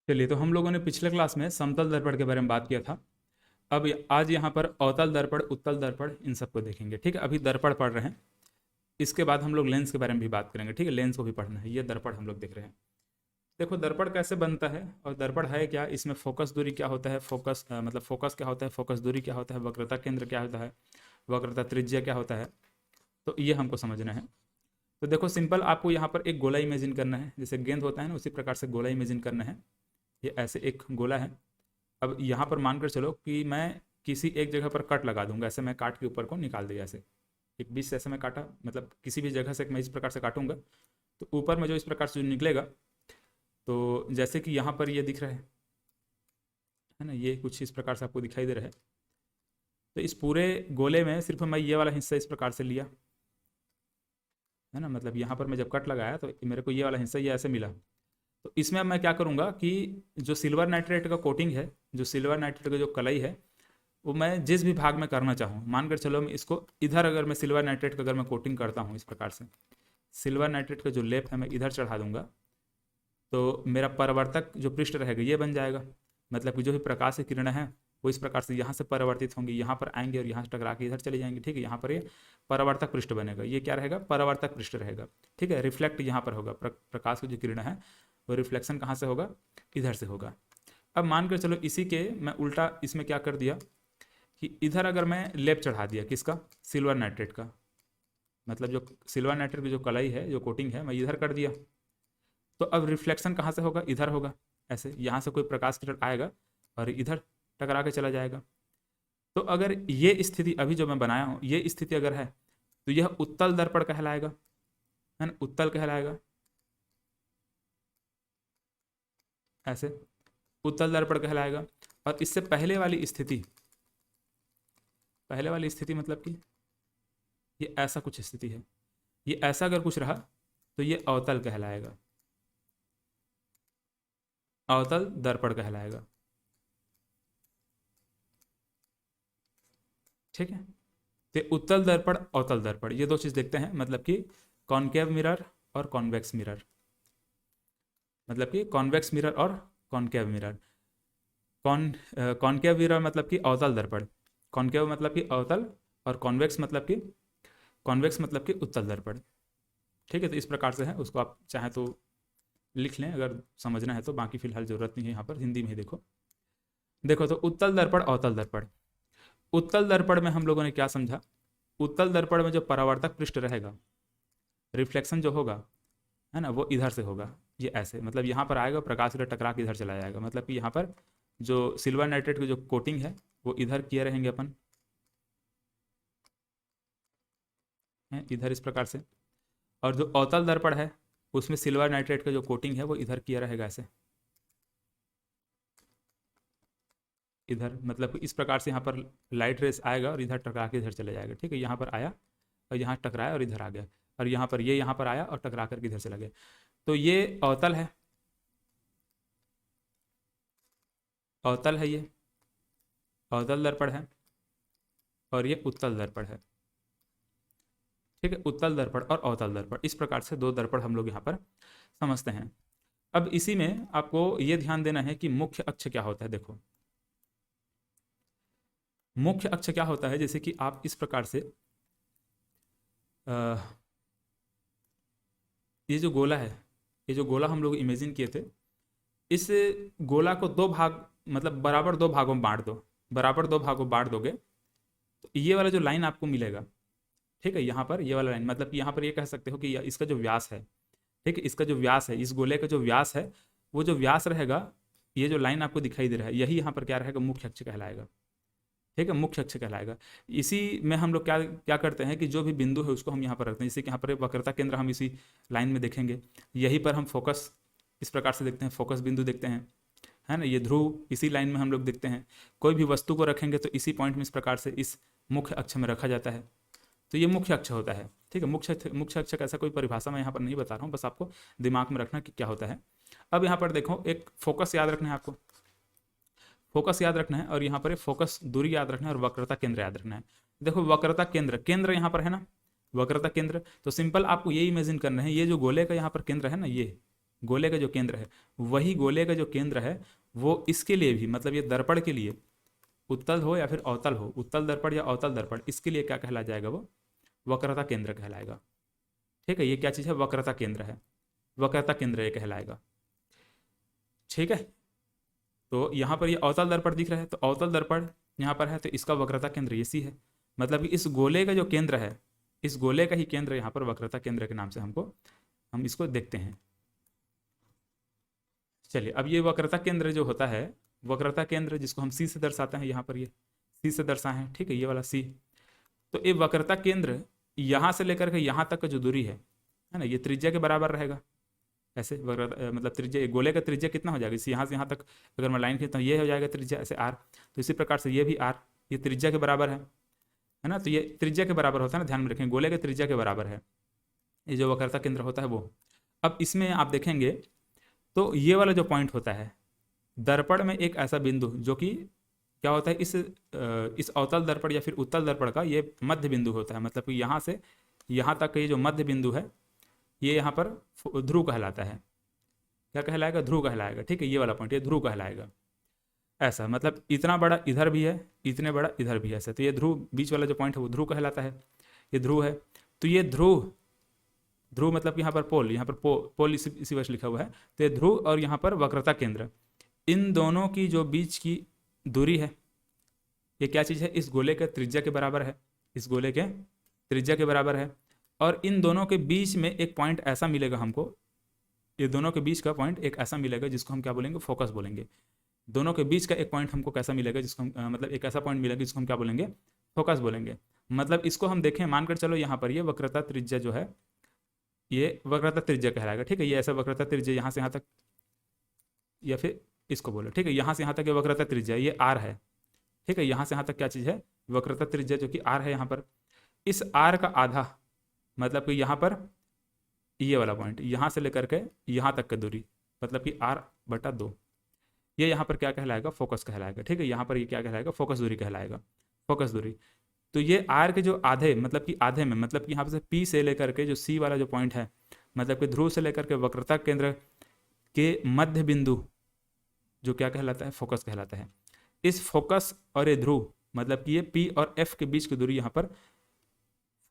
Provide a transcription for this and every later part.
चलिए, तो हम लोगों ने पिछले क्लास में समतल दर्पण के बारे में बात किया था। अब आज यहाँ पर अवतल दर्पण, उत्तल दर्पण, इन सबको देखेंगे। ठीक है, अभी दर्पण पढ़ रहे हैं। इसके बाद हम लोग लेंस के बारे में भी बात करेंगे। ठीक है, लेंस को भी पढ़ना है। ये दर्पण हम लोग देख रहे हैं। देखो, दर्पण कैसे बनता है और दर्पण है क्या, इसमें फोकस दूरी क्या होता है, फोकस मतलब फोकस क्या होता है, फोकस दूरी क्या होता है, वक्रता केंद्र क्या होता है, वक्रता त्रिज्या क्या होता है, तो ये हमको समझना है। तो देखो, सिंपल आपको यहाँ पर एक गोला इमेजिन करना है। जैसे गेंद होता है ना, उसी प्रकार से गोला इमेजिन करना है। ये ऐसे एक गोला है। अब यहाँ पर मानकर चलो कि मैं किसी एक जगह पर कट लगा दूंगा। ऐसे मैं काट के ऊपर को निकाल दिया। ऐसे एक बीच से ऐसे मैं काटा, मतलब किसी भी जगह से मैं इस प्रकार से काटूंगा तो ऊपर में जो इस प्रकार से जो निकलेगा, तो जैसे कि यहाँ पर ये दिख रहा है ना, ये कुछ इस प्रकार से आपको दिखाई दे रहा है। तो इस पूरे गोले में सिर्फ मैं ये वाला हिस्सा इस प्रकार से लिया, है ना। मतलब यहाँ पर मैं जब कट लगाया तो मेरे को ये वाला हिस्सा ये ऐसे मिला। तो इसमें अब मैं क्या करूँगा कि जो सिल्वर नाइट्रेट का कोटिंग है, जो सिल्वर नाइट्रेट का जो कलई है, वो मैं जिस भी भाग में करना चाहूँ, मानकर चलो मैं इसको इधर, अगर मैं सिल्वर नाइट्रेट का अगर मैं कोटिंग करता हूँ इस प्रकार से, सिल्वर नाइट्रेट का जो लेप है मैं इधर चढ़ा दूंगा, तो मेरा परावर्तक जो पृष्ठ रहेगा ये बन जाएगा। मतलब कि जो भी प्रकाश की किरण है वो इस प्रकार से यहाँ से परावर्तित होंगी, यहाँ पर आएंगे और यहाँ से टकरा के इधर चले जाएंगे। ठीक है, यहाँ पर ये परावर्तक पृष्ठ बनेगा। ये क्या रहेगा, परावर्तक पृष्ठ रहेगा। ठीक है, रिफ्लेक्ट यहाँ पर होगा, प्रकाश की जो किरण है वो रिफ्लेक्शन कहाँ से होगा, इधर से होगा। अब मानकर चलो इसी के मैं उल्टा इसमें क्या कर दिया कि इधर अगर मैं लेप चढ़ा दिया, किसका, सिल्वर नाइट्रेट का, मतलब जो सिल्वर नाइट्रेट की जो कलाई है, जो कोटिंग है, मैं इधर कर दिया, तो अब रिफ्लेक्शन कहाँ से होगा, इधर होगा। ऐसे यहाँ से कोई प्रकाश किरण आएगा और इधर टकरा के चला जाएगा। तो अगर ये स्थिति अभी जो मैं बनाया हूँ, ये स्थिति अगर है, तो यह उत्तल दर्पण कहलाएगा, है ना, उत्तल कहलाएगा। ऐसे उत्तल दर्पण कहलाएगा। और इससे पहले वाली स्थिति मतलब कि ये ऐसा कुछ स्थिति है, ये ऐसा अगर कुछ रहा तो ये अवतल कहलाएगा, अवतल दर्पण कहलाएगा। ठीक है, तो उत्तल दर्पण, अवतल दर्पण, ये दो चीज देखते हैं। मतलब कि कॉनकेव मिरर और कॉन्वेक्स मिरर, मतलब कि कॉन्वेक्स मिरर और कॉनकेव मिरर। कॉनकेव मिरर मतलब कि अवतल दर्पण, कॉनकेव मतलब कि अवतल, और कॉन्वेक्स मतलब कि उत्तल दर्पण। ठीक है, तो इस प्रकार से है। उसको आप चाहें तो लिख लें अगर समझना है तो, बाकी फिलहाल जरूरत नहीं है। यहाँ पर हिंदी में ही देखो। देखो, तो उत्तल दर्पण, अवतल दर्पण। उत्तल दर्पण में हम लोगों ने क्या समझा, उत्तल दर्पण में जो परावर्तक पृष्ठ रहेगा, रिफ्लेक्शन जो होगा, है ना, वो इधर से होगा। ये ऐसे, मतलब यहाँ पर आएगा, प्रकाश इधर टकरा के इधर चला जाएगा। मतलब कि यहाँ पर जो सिल्वर नाइट्रेट की जो कोटिंग है वो इधर किए रहेंगे अपन, है इधर इस प्रकार से। और जो अवतल दर्पण है उसमें सिल्वर नाइट्रेट का जो कोटिंग है वो इधर किया रहेगा, ऐसे इधर। मतलब कि इस प्रकार से यहाँ पर लाइट रेस आएगा और इधर टकरा के इधर चले जाएगा। ठीक है, यहाँ पर आया और यहाँ टकराया और इधर आ गया, और यहाँ पर ये यहाँ पर आया और टकरा करके इधर चला गया। तो ये अवतल है, अवतल है, ये अवतल दर्पण है, और ये उत्तल दर्पण है। ठीक है, उत्तल दर्पण और अवतल दर्पण, इस प्रकार से दो दर्पण हम लोग यहाँ पर समझते हैं। अब इसी में आपको ये ध्यान देना है कि मुख्य अक्ष क्या होता है। देखो, मुख्य अक्ष क्या होता है, जैसे कि आप इस प्रकार से ये जो गोला है, ये जो गोला हम लोग इमेजिन किए थे, इस गोला को दो भाग, मतलब बराबर दो भागों में बांट दो, बराबर दो भागों में बांट दोगे तो ये वाला जो लाइन आपको मिलेगा, ठीक है, यहाँ पर ये वाला लाइन, मतलब कि यहाँ पर ये कह सकते हो कि इसका जो व्यास है, ठीक है, इसका जो व्यास है, इस गोले का जो व्यास है, वो जो व्यास रहेगा, ये जो लाइन आपको दिखाई दे रहा है, यही यहाँ पर क्या रहेगा, मुख्य अक्ष कहलाएगा। ठीक है, मुख्य अक्ष कहलाएगा। इसी में हम लोग क्या क्या करते हैं कि जो भी बिंदु है उसको हम यहाँ पर रखते हैं। जैसे कि यहाँ पर वक्रता केंद्र हम इसी लाइन में देखेंगे, यहीं पर हम फोकस इस प्रकार से देखते हैं, फोकस बिंदु देखते हैं, है ना। ये ध्रुव इसी लाइन में हम लोग देखते हैं। कोई भी वस्तु को रखेंगे तो इसी पॉइंट में इस प्रकार से इस मुख्य अक्ष में रखा जाता है। तो ये मुख्य अक्ष होता है। ठीक है, मुख्य अक्ष का ऐसा कोई परिभाषा मैं यहाँ पर नहीं बता रहा हूँ, बस आपको दिमाग में रखना कि क्या होता है। अब यहाँ पर देखो, एक फोकस याद रखना है आपको, फोकस याद रखना है, और यहाँ पर फोकस दूरी याद रखना है, और वक्रता केंद्र याद रखना है। देखो, वक्रता केंद्र, केंद्र यहाँ पर है ना, वक्रता केंद्र, तो सिंपल आपको ये इमेजिन करना है, ये जो गोले का यहाँ पर केंद्र है ना, ये गोले का जो केंद्र है, वही गोले का जो केंद्र है वो इसके लिए भी, मतलब ये दर्पण के लिए, उत्तल हो या फिर अवतल हो, उत्तल दर्पण या अवतल दर्पण, इसके लिए क्या कहला जाएगा, वो वक्रता केंद्र कहलाएगा। ठीक है, ये क्या चीज़ है, वक्रता केंद्र है, वक्रता केंद्र ये कहलाएगा। ठीक है, तो यहाँ पर ये अवतल दर्पण दिख रहा है, तो अवतल दर्पण यहाँ पर है, तो इसका वक्रता केंद्र ये सी है। मतलब कि इस गोले का जो केंद्र है, इस गोले का ही केंद्र यहाँ पर वक्रता केंद्र के नाम से हम इसको देखते हैं। चलिए, अब ये वक्रता केंद्र जो होता है, वक्रता केंद्र जिसको हम सी से दर्शाते हैं, यहाँ पर ये सी से दर्शाए हैं। ठीक है, ये वाला सी। तो ये वक्रता केंद्र यहाँ से लेकर के यहाँ तक का जो दूरी है ना, ये त्रिज्या के बराबर रहेगा। ऐसे मतलब त्रिज्या, गोले का त्रिज्या कितना हो जाएगा, इस यहाँ से यहाँ तक अगर मैं लाइन खींचता हूँ, ये हो जाएगा त्रिज्या, ऐसे आर। तो इसी प्रकार से ये भी आर, ये त्रिज्या के बराबर है ना। तो ये त्रिज्या के बराबर होता है ना, ध्यान में रखें, गोले के त्रिज्या के बराबर है ये जो वक्रता केंद्र होता है वो। अब इसमें आप देखेंगे तो ये वाला जो पॉइंट होता है दर्पण में, एक ऐसा बिंदु जो कि क्या होता है, इस अवतल दर्पण या फिर उत्तल दर्पण का ये मध्य बिंदु होता है। मतलब कि यहाँ से यहाँ तक का ये जो मध्य बिंदु है, ये यहाँ पर ध्रुव कहलाता है। क्या कहलाएगा, ध्रुव कहलाएगा। ठीक है, ये वाला पॉइंट ये ध्रुव कहलाएगा। ऐसा मतलब इतना बड़ा इधर भी है, इतने बड़ा इधर भी है, ऐसा। तो ये ध्रुव, बीच वाला जो पॉइंट है वो ध्रुव कहलाता है, ये ध्रुव है। तो ये ध्रुव, ध्रुव मतलब कि यहाँ पर पोल, यहाँ पर पोल इसी वर्ष लिखा हुआ है। तो ये ध्रुव और यहाँ पर वक्रता केंद्र, इन दोनों की जो बीच की दूरी है, ये क्या चीज़ है, इस गोले के त्रिज्या के बराबर है, इस गोले के त्रिज्या के बराबर है। और इन दोनों के बीच में एक पॉइंट ऐसा मिलेगा हमको, ये दोनों के बीच का पॉइंट एक ऐसा मिलेगा जिसको हम क्या बोलेंगे, फोकस बोलेंगे। दोनों के बीच का एक पॉइंट हमको कैसा मिलेगा, जिसको हम मतलब एक ऐसा पॉइंट मिलेगा जिसको हम क्या बोलेंगे, फोकस बोलेंगे। मतलब इसको हम देखें, मानकर चलो यहाँ पर ये वक्रता त्रिज्या जो है, ये वक्रता त्रिज्या कहलाएगा। ठीक है, ये ऐसा वक्रता त्रिज्या यहाँ से यहाँ तक, या फिर इसको बोलो, ठीक है, यहाँ से यहाँ तक ये वक्रता त्रिज्या, ये आर है। ठीक है, यहाँ से यहाँ तक क्या चीज़ है, वक्रता त्रिज्या जो कि आर है। यहाँ पर इस आर का आधा, मतलब कि यहाँ पर ये वाला पॉइंट, यहाँ से लेकर के यहाँ तक की दूरी, मतलब कि r/2, ये यहाँ पर क्या कहलाएगा, फोकस कहलाएगा। ठीक है, यहाँ पर ये क्या कहलाएगा, फोकस दूरी कहलाएगा, फोकस दूरी। तो ये आर के जो आधे, मतलब कि आधे में, मतलब कि यहाँ से पी से लेकर के जो सी वाला जो पॉइंट है, मतलब कि ध्रुव से लेकर के वक्रता केंद्र के मध्य बिंदु जो क्या कहलाता है, फोकस कहलाता है। इस फोकस और ये ध्रुव, मतलब कि ये पी और एफ के बीच की दूरी यहाँ पर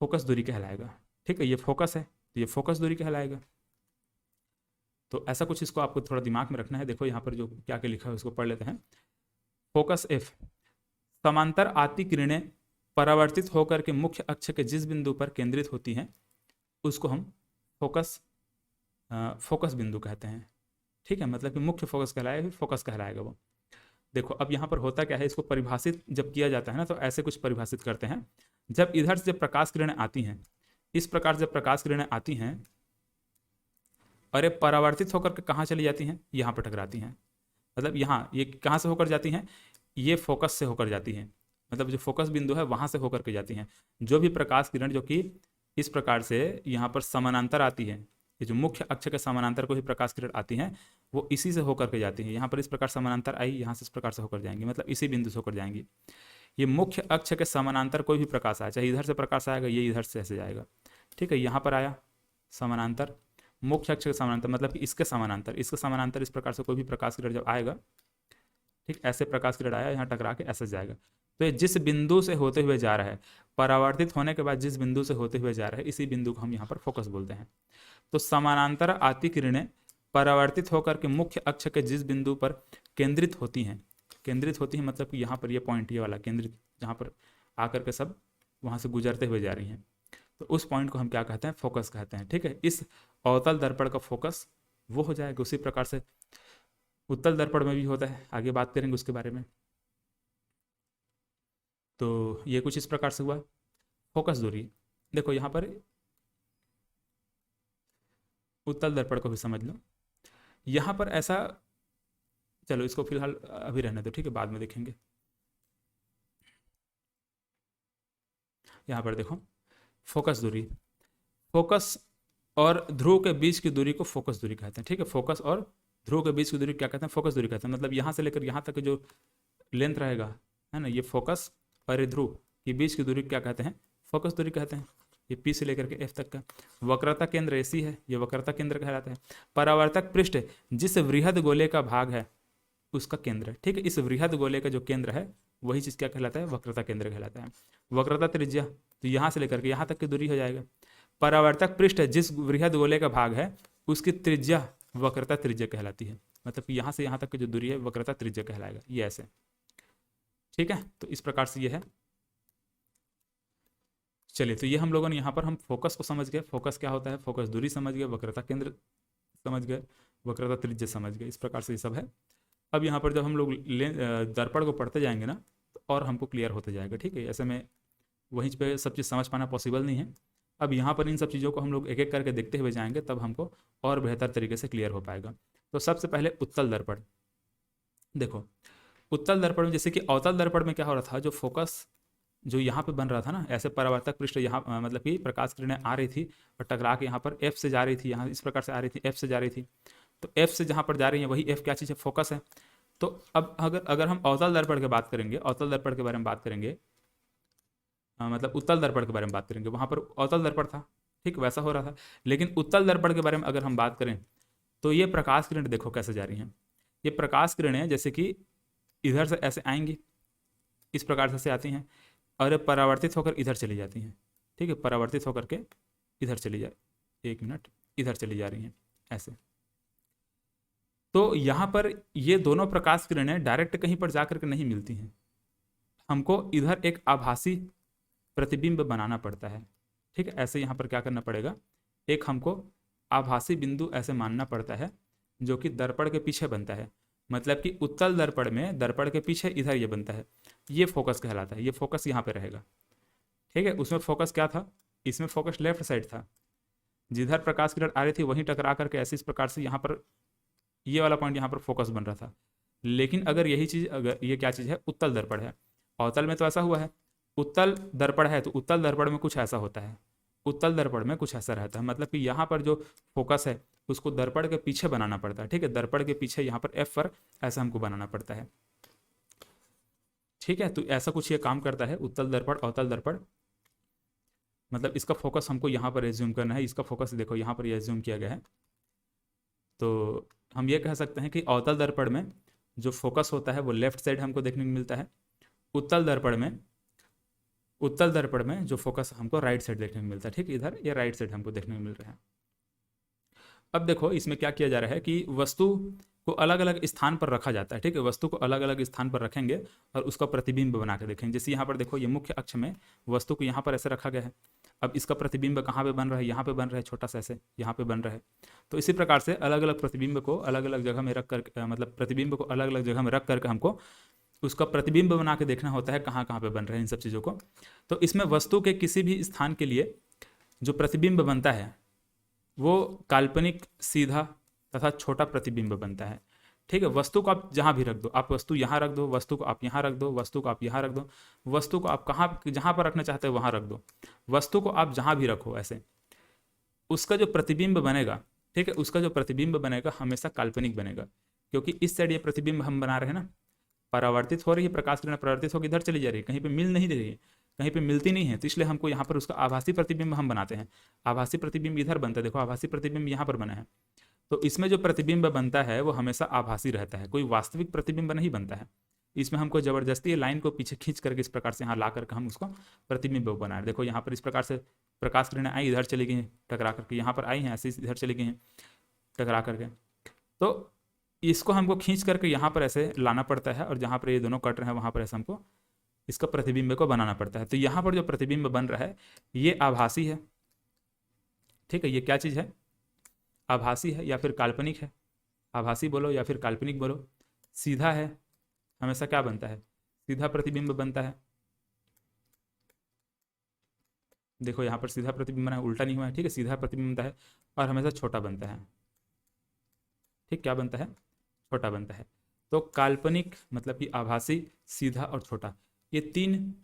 फोकस दूरी कहलाएगा। ठीक है, ये फोकस है तो ये फोकस दूरी कहलाएगा। तो ऐसा कुछ इसको आपको थोड़ा दिमाग में रखना है। देखो यहाँ पर जो क्या क्या लिखा है उसको पढ़ लेते हैं। फोकस एफ, समांतर आती किरणें परावर्तित होकर के मुख्य अक्ष के जिस बिंदु पर केंद्रित होती हैं उसको हम फोकस बिंदु कहते हैं। ठीक है, मतलब कि मुख्य फोकस कहलाएगा, फोकस कहलाएगा वो। देखो अब यहाँ पर होता क्या है, इसको परिभाषित जब किया जाता है ना, तो ऐसे कुछ परिभाषित करते हैं। जब इधर से जब प्रकाश किरणें आती हैं, इस प्रकार जब प्रकाश किरणें आती हैं और ये परावर्तित होकर के कहाँ चली जाती हैं, यहाँ पर टकराती हैं। मतलब यहाँ ये कहाँ से होकर जाती हैं, ये फोकस से होकर जाती हैं, मतलब जो फोकस बिंदु है वहाँ से होकर के जाती हैं। जो भी प्रकाश किरण जो कि इस प्रकार से यहाँ पर समानांतर आती है, ये जो मुख्य अक्ष के समानांतर को ही प्रकाश किरण आती हैं, वो इसी से होकर के जाती हैं। यहाँ पर इस प्रकार समानांतर आई, यहाँ से इस प्रकार से होकर जाएंगी, मतलब इसी बिंदु से होकर जाएंगी। ये मुख्य अक्ष के समानांतर कोई भी प्रकाश आए, चाहे इधर से प्रकाश आएगा, ये इधर से ऐसे जाएगा। ठीक है, यहाँ पर आया समानांतर, मुख्य अक्ष के समानांतर, मतलब कि इसके समानांतर इस प्रकार से कोई भी प्रकाश किरण जब आएगा, ठीक, ऐसे प्रकाश किरण आया, यहाँ टकरा के ऐसे जाएगा। तो ये जिस बिंदु से होते हुए जा रहा है, परावर्तित होने के बाद जिस बिंदु से होते हुए जा रहा है, इसी बिंदु को हम यहाँ पर फोकस बोलते हैं। तो समानांतर आती किरणें परावर्तित होकर के मुख्य अक्ष के जिस बिंदु पर केंद्रित होती हैं मतलब कि यहाँ पर ये पॉइंट, ये वाला केंद्रित, जहाँ पर आकर के सब वहाँ से गुजरते हुए जा रही हैं, तो उस पॉइंट को हम क्या कहते हैं, फोकस कहते हैं। ठीक है, इस अवतल दर्पण का फोकस वो हो जाएगा। उसी प्रकार से उत्तल दर्पण में भी होता है, आगे बात करेंगे उसके बारे में। तो ये कुछ इस प्रकार से हुआ फोकस दूरी। देखो यहाँ पर उत्तल दर्पण को भी समझ लो। यहाँ पर ऐसा, चलो इसको फिलहाल अभी रहने दो, ठीक है, बाद में देखेंगे। यहाँ पर देखो फोकस दूरी, फोकस और ध्रुव के बीच की दूरी को फोकस दूरी कहते हैं। ठीक है, फोकस और ध्रुव के बीच की दूरी क्या कहते हैं, फोकस दूरी कहते हैं। मतलब यहाँ से लेकर यहाँ तक जो लेंथ रहेगा, है ना, ये फोकस और ध्रुव के बीच की दूरी क्या कहते हैं, फोकस दूरी कहते हैं। ये P से लेकर के F तक का। वक्रता केंद्र AC है, ये वक्रता केंद्र कहलाता है। परावर्तक पृष्ठ जिस वृहद गोले का भाग है उसका केंद्र है, ठीक है। इस वृहद गोले का जो केंद्र है वही चीज क्या कहलाता है, वक्रता केंद्र कहलाता है। वक्रता त्रिज्या, तो यहाँ से लेकर के यहाँ तक की दूरी हो जाएगा। परावर्तक पृष्ठ जिस वृहद गोले का भाग है उसकी त्रिज्या वक्रता त्रिज्या कहलाती है। मतलब कि यहाँ से यहाँ तक की जो दूरी है वक्रता त्रिज्या कहलाएगा, ये ऐसे, ठीक है। तो इस प्रकार से ये है। चलिए, तो ये हम लोगों ने यहाँ पर हम फोकस को समझ गए, फोकस क्या होता है, फोकस दूरी समझ गए, वक्रता केंद्र समझ गए, वक्रता त्रिज्या समझ गए, इस प्रकार से ये सब है। अब यहाँ पर जब हम लोग दर्पण को पढ़ते जाएंगे ना तो और हमको क्लियर होते जाएगा, ठीक है। ऐसे में वहीं पे सब चीज़ समझ पाना पॉसिबल नहीं है। अब यहाँ पर इन सब चीज़ों को हम लोग एक एक करके देखते हुए जाएंगे, तब हमको और बेहतर तरीके से क्लियर हो पाएगा। तो सबसे पहले उत्तल दर्पण। देखो, उत्तल दर्पण में जैसे कि अवतल दर्पण में क्या हो रहा था, जो फोकस जो यहाँ पे बन रहा था ना, ऐसे परावर्तक पृष्ठ यहाँ मतलब कि प्रकाश किरणें आ रही थी और टकरा के यहाँ पर F से जा रही थी, यहाँ इस प्रकार से आ रही थी, F से जा रही थी। तो F से जहाँ पर जा रही है वही F क्या चीज़ है, फोकस है। तो अब अगर हम अवतल दर्पण की बात करेंगे, अवतल दर्पण के बारे में बात करेंगे, मतलब उत्तल दर्पण के बारे में बात करेंगे, वहाँ पर अवतल दर्पण था, ठीक, वैसा हो रहा था। लेकिन उत्तल दर्पण के बारे में अगर हम बात करें तो ये प्रकाश किरण देखो कैसे जा रही हैं। ये प्रकाश किरणें जैसे कि इधर से ऐसे आएंगी, इस प्रकार से आती हैं और परावर्तित होकर इधर चली जाती हैं, ठीक है। परावर्तित होकर के इधर चली जा, एक मिनट, इधर चली जा रही हैं ऐसे। तो यहाँ पर ये दोनों प्रकाश किरणें डायरेक्ट कहीं पर जाकर के नहीं मिलती हैं, हमको इधर एक आभासी प्रतिबिंब बनाना पड़ता है, ठीक है। ऐसे यहाँ पर क्या करना पड़ेगा, एक हमको आभासी बिंदु ऐसे मानना पड़ता है जो कि दर्पण के पीछे बनता है। मतलब कि उत्तल दर्पण में दर्पण के पीछे इधर ये बनता है, ये फोकस कहलाता है। ये फोकस यहाँ पे रहेगा, ठीक है। उसमें फोकस क्या था, इसमें फोकस लेफ्ट साइड था, जिधर प्रकाश किरण आ रही थी वहीं टकरा करके ऐसे इस प्रकार से यहाँ पर ये वाला पॉइंट यहाँ पर फोकस बन रहा था। लेकिन अगर यही चीज़, अगर ये क्या चीज़ है, उत्तल दर्पण है। अवतल में तो ऐसा हुआ है, उत्तल दर्पण है तो उत्तल दर्पण में कुछ ऐसा होता है, उत्तल दर्पण में कुछ ऐसा रहता है। मतलब कि यहाँ पर जो फोकस है उसको दर्पण के पीछे बनाना पड़ता है, ठीक है। दर्पण के पीछे यहाँ पर F पर ऐसा हमको बनाना पड़ता है, ठीक है। तो ऐसा कुछ ये काम करता है उत्तल दर्पण अवतल दर्पण। मतलब इसका फोकस हमको यहाँ पर एज्यूम करना है, इसका फोकस देखो यहाँ पर एज्यूम किया गया है। तो हम ये कह सकते हैं कि अवतल दर्पण में जो फोकस होता है वो लेफ्ट साइड हमको देखने को मिलता है, उत्तल दर्पण में जो फोकस हमको राइट साइड देखने को मिलता है, ठीक। इधर ये राइट साइड हमको देखने को मिल रहा है। अब देखो इसमें क्या किया जा रहा है कि वस्तु को अलग अलग स्थान पर रखा जाता है, ठीक है। वस्तु को अलग अलग स्थान पर रखेंगे और उसका प्रतिबिंब बना के देखेंगे। जैसे यहाँ पर देखो, ये मुख्य अक्ष में वस्तु को यहाँ पर ऐसे रखा गया है। अब इसका प्रतिबिंब कहाँ पे बन रहा है, यहाँ पे बन रहा है, छोटा सा ऐसे यहाँ पे बन रहा है। तो इसी प्रकार से अलग अलग प्रतिबिंब को अलग अलग जगह में रख कर, मतलब प्रतिबिंब को अलग अलग जगह में रख करके हमको उसका प्रतिबिंब बना के देखना होता है कहाँ कहाँ पे बन रहे हैं इन सब चीज़ों को। तो इसमें वस्तु के किसी भी स्थान के लिए जो प्रतिबिंब बनता है वो काल्पनिक, सीधा तथा छोटा प्रतिबिंब बनता है, ठीक है। वस्तु को आप जहाँ भी रख दो, आप वस्तु यहाँ रख दो, वस्तु को आप यहाँ रख दो, वस्तु को आप यहाँ रख दो, वस्तु को आप कहाँ जहाँ पर रखना चाहते हो वहाँ रख दो, वस्तु को आप जहाँ भी रखो ऐसे, उसका जो प्रतिबिंब बनेगा, ठीक है, उसका जो प्रतिबिंब बनेगा हमेशा काल्पनिक बनेगा। क्योंकि इस साइड ये प्रतिबिंब हम बना रहे हैं ना, परावर्तित हो रही है, प्रकाश किरण परावर्तित होकर इधर चली जा रही है, कहीं पे मिल नहीं रही है, कहीं पे मिलती नहीं है। तो इसलिए हमको यहाँ पर उसका आभासी प्रतिबिंब हम बनाते हैं। आभासी प्रतिबिंब इधर बनता है, देखो आभासी प्रतिबिंब यहाँ पर बना है। तो इसमें जो प्रतिबिंब बनता है वो हमेशा आभासी रहता है, कोई वास्तविक प्रतिबिंब नहीं बनता है। इसमें हमको जबरदस्ती लाइन को पीछे खींच करके इस प्रकार से यहाँ ला करके हम उसको प्रतिबिंब बना रहे हैं। देखो यहाँ पर इस प्रकार से प्रकाश किरणें आई, इधर चली गई हैं टकरा करके, यहाँ पर आई हैं ऐसे इधर चली गई हैं टकरा करके। तो इसको हमको खींच करके यहाँ पर ऐसे लाना पड़ता है और जहाँ पर ये दोनों कट रहे हैं वहाँ पर ऐसे हमको इसका प्रतिबिंब को बनाना पड़ता है। तो यहाँ पर जो प्रतिबिंब बन रहा है ये आभासी है, ठीक है। ये क्या चीज़ है, आभासी है या फिर काल्पनिक है, आभासी बोलो या फिर काल्पनिक बोलो। सीधा है, हमेशा क्या बनता है, सीधा प्रतिबिंब बनता है। देखो यहाँ पर सीधा प्रतिबिंब बना है, उल्टा नहीं हुआ है, ठीक है। सीधा प्रतिबिंब बनता है और हमेशा छोटा बनता है, ठीक। क्या बनता है, छोटा बनता है। तो काल्पनिक मतलब कि आभासी, सीधा और छोटा, ये तीन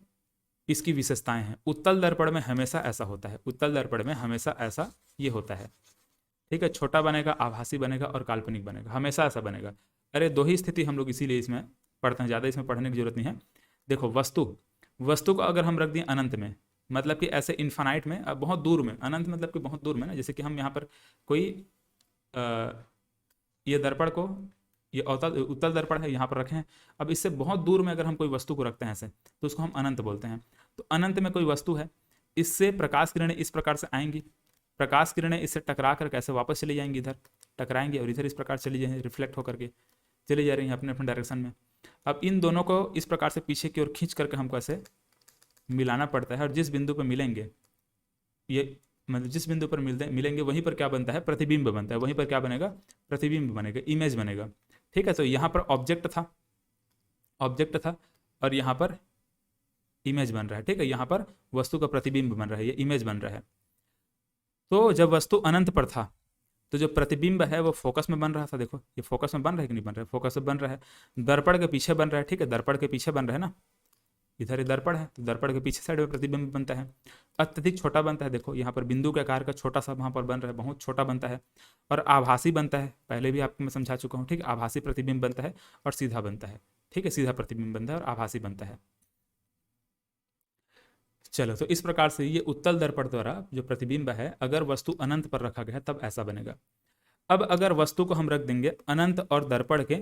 इसकी विशेषताएं हैं। उत्तल दर्पण में हमेशा ऐसा होता है, उत्तल दर्पण में हमेशा ऐसा ये होता है, ठीक है। छोटा बनेगा, आभासी बनेगा और काल्पनिक बनेगा, हमेशा ऐसा बनेगा। अरे दो ही स्थिति हम लोग इसीलिए इसमें पढ़ते हैं, ज़्यादा इसमें पढ़ने की जरूरत नहीं है। देखो वस्तु को अगर हम रख दिए अनंत में, मतलब कि ऐसे इन्फानाइट में, बहुत दूर में, अनंत मतलब कि बहुत दूर में ना, जैसे कि हम यहाँ पर कोई ये दर्पण को, ये अवतल उत्तल दर्पण है, यहाँ पर रखें। अब इससे बहुत दूर में अगर हम कोई वस्तु को रखते हैं ऐसे, तो उसको हम अनंत बोलते हैं। तो अनंत में कोई वस्तु है, इससे प्रकाश किरणें इस प्रकार से आएंगी, प्रकाश किरणें इससे टकरा कर कैसे वापस चली जाएंगी, इधर टकराएंगे और इधर इस प्रकार चली जाएंगी, रिफ्लेक्ट होकर के चली जा रही हैं अपने अपने डायरेक्शन में। अब इन दोनों को इस प्रकार से पीछे की ओर खींच करके हमको ऐसे मिलाना पड़ता है, और जिस बिंदु पर मिलेंगे, ये मतलब जिस बिंदु पर मिलेंगे वहीं पर क्या बनता है, प्रतिबिंब बनता है। वहीं पर क्या बनेगा, प्रतिबिंब बनेगा, इमेज बनेगा। ठीक है, तो यहाँ पर ऑब्जेक्ट था और यहाँ पर इमेज बन रहा है। ठीक है, यहाँ पर वस्तु का प्रतिबिंब बन रहा है, ये इमेज बन रहा है। तो जब वस्तु अनंत पर था तो जो प्रतिबिंब है वो फोकस में बन रहा था। देखो ये फोकस में बन रहा है कि नहीं बन रहा है, फोकस में बन रहा है, दर्पण के पीछे बन रहा है। ठीक है, दर्पण के पीछे बन रहा है ना, इधर ये दर्पण है तो दर्पण के पीछे साइड में प्रतिबिंब बनता है, अत्यधिक छोटा बनता है। देखो यहाँ पर बिंदु के आकार का छोटा सा वहाँ पर बन रहा है, बहुत छोटा बनता है, और आभासी बनता है। पहले भी आपको मैं समझा चुका हूँ। ठीक है, आभासी प्रतिबिंब बनता है और सीधा बनता है। ठीक है, सीधा प्रतिबिंब बनता है और आभासी बनता है। चलो, तो इस प्रकार से ये उत्तल दर्पण द्वारा जो प्रतिबिंब है, अगर वस्तु अनंत पर रखा गया है तब ऐसा बनेगा। अब अगर वस्तु को हम रख देंगे अनंत और दर्पण के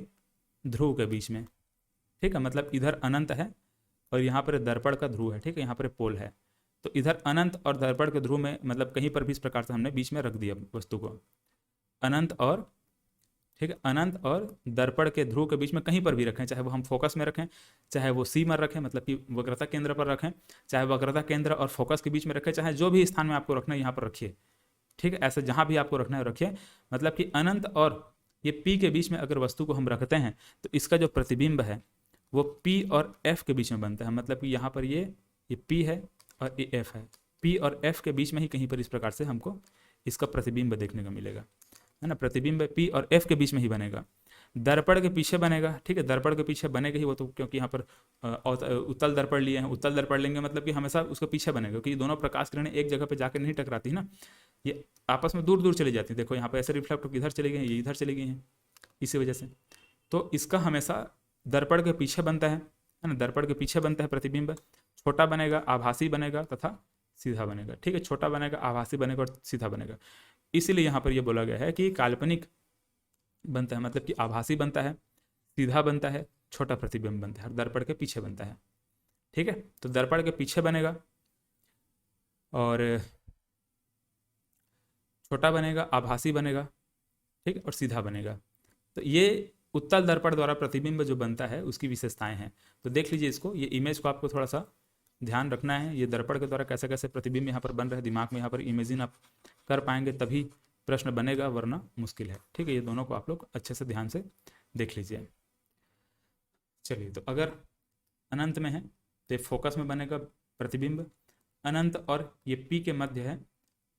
ध्रुव के बीच में, ठीक है, मतलब इधर अनंत है और यहाँ पर दर्पण का ध्रुव है। ठीक है, यहाँ पर पोल है, तो इधर अनंत और दर्पण के ध्रुव में, मतलब कहीं पर भी इस प्रकार से हमने बीच में रख दिया वस्तु को, अनंत और, ठीक है, अनंत और दर्पण के ध्रुव के बीच में कहीं पर भी रखें, चाहे वो हम फोकस में रखें, चाहे वो सी में रखें, मतलब कि वक्रता केंद्र पर रखें, चाहे वक्रता केंद्र और फोकस के बीच में रखें, चाहे जो भी स्थान में आपको रखना है यहाँ पर रखिए। ठीक है, ऐसे जहाँ भी आपको रखना है रखिए। मतलब कि अनंत और ये पी के बीच में अगर वस्तु को हम रखते हैं तो इसका जो प्रतिबिंब है वो पी और एफ के बीच में बनता है। मतलब कि यहाँ पर ये पी है और ये एफ है, पी और एफ के बीच में ही कहीं पर इस प्रकार से हमको इसका प्रतिबिंब देखने को मिलेगा, है ना। प्रतिबिंब पी और एफ के बीच में ही बनेगा, दर्पण के पीछे बनेगा। ठीक है, दर्पण के पीछे बनेगा ही वो, तो क्योंकि यहाँ पर उत्तल दर्पण लिए हैं, उत्तल दर्पण लेंगे मतलब कि हमेशा उसके पीछे बनेगा, क्योंकि दोनों प्रकाश किरणें एक जगह पे जाकर नहीं टकराती ना, ये आपस में दूर दूर चली जाती है। देखो यहाँ पे ऐसे रिफ्लेक्ट होकर इधर चली गई हैं, ये इधर चली गई हैं, इसी वजह से। तो इसका हमेशा दर्पण के पीछे बनता है ना, दर्पण के पीछे बनता है प्रतिबिंब। छोटा बनेगा, आभासी बनेगा तथा सीधा बनेगा। ठीक है, छोटा बनेगा, आभासी बनेगा और सीधा बनेगा। इसीलिए यहाँ पर यह बोला गया है कि काल्पनिक बनता है, मतलब कि आभासी बनता है, सीधा बनता है, छोटा प्रतिबिंब बनता है, दर्पण के पीछे बनता है। ठीक है, तो दर्पण के पीछे बनेगा और छोटा बनेगा, आभासी बनेगा, ठीक है, और सीधा बनेगा। तो ये उत्तल दर्पण द्वारा प्रतिबिंब जो बनता है उसकी विशेषताएं हैं। तो देख लीजिए इसको, ये इमेज को आपको थोड़ा सा ध्यान रखना है, ये दर्पण के द्वारा कैसे कैसे प्रतिबिंब यहाँ पर बन रहा है, दिमाग में यहाँ पर इमेजिन आप कर पाएंगे तभी प्रश्न बनेगा, वरना मुश्किल है। ठीक है, ये दोनों को आप लोग अच्छे से ध्यान से देख लीजिए। चलिए, तो अगर अनंत में है तो फोकस में बनेगा प्रतिबिंब, अनंत और ये पी के मध्य है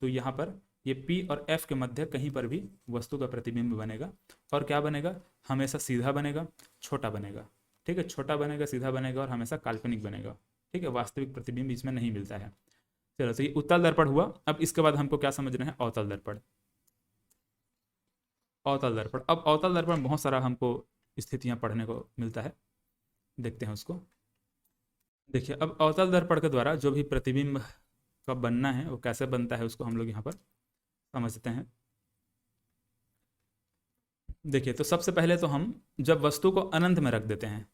तो यहाँ पर ये पी और एफ के मध्य कहीं पर भी वस्तु का प्रतिबिंब बनेगा। और क्या बनेगा, हमेशा सीधा बनेगा, छोटा बनेगा। ठीक है, छोटा बनेगा, सीधा बनेगा और हमेशा काल्पनिक बनेगा। ठीक है, वास्तविक प्रतिबिंब इसमें नहीं मिलता है। चलो, तो ये उत्तल दर्पण हुआ। अब इसके बाद हमको क्या समझना है, अवतल दर्पण। अवतल दर्पण, अब अवतल दर्पण में बहुत सारा हमको स्थितियां पढ़ने को मिलता है, देखते हैं उसको। देखिए, अब अवतल दर्पण के द्वारा जो भी प्रतिबिंब का बनना है वो कैसे बनता है उसको हम लोग यहाँ पर समझते हैं। देखिए, तो सबसे पहले तो हम जब वस्तु को अनंत में रख देते हैं,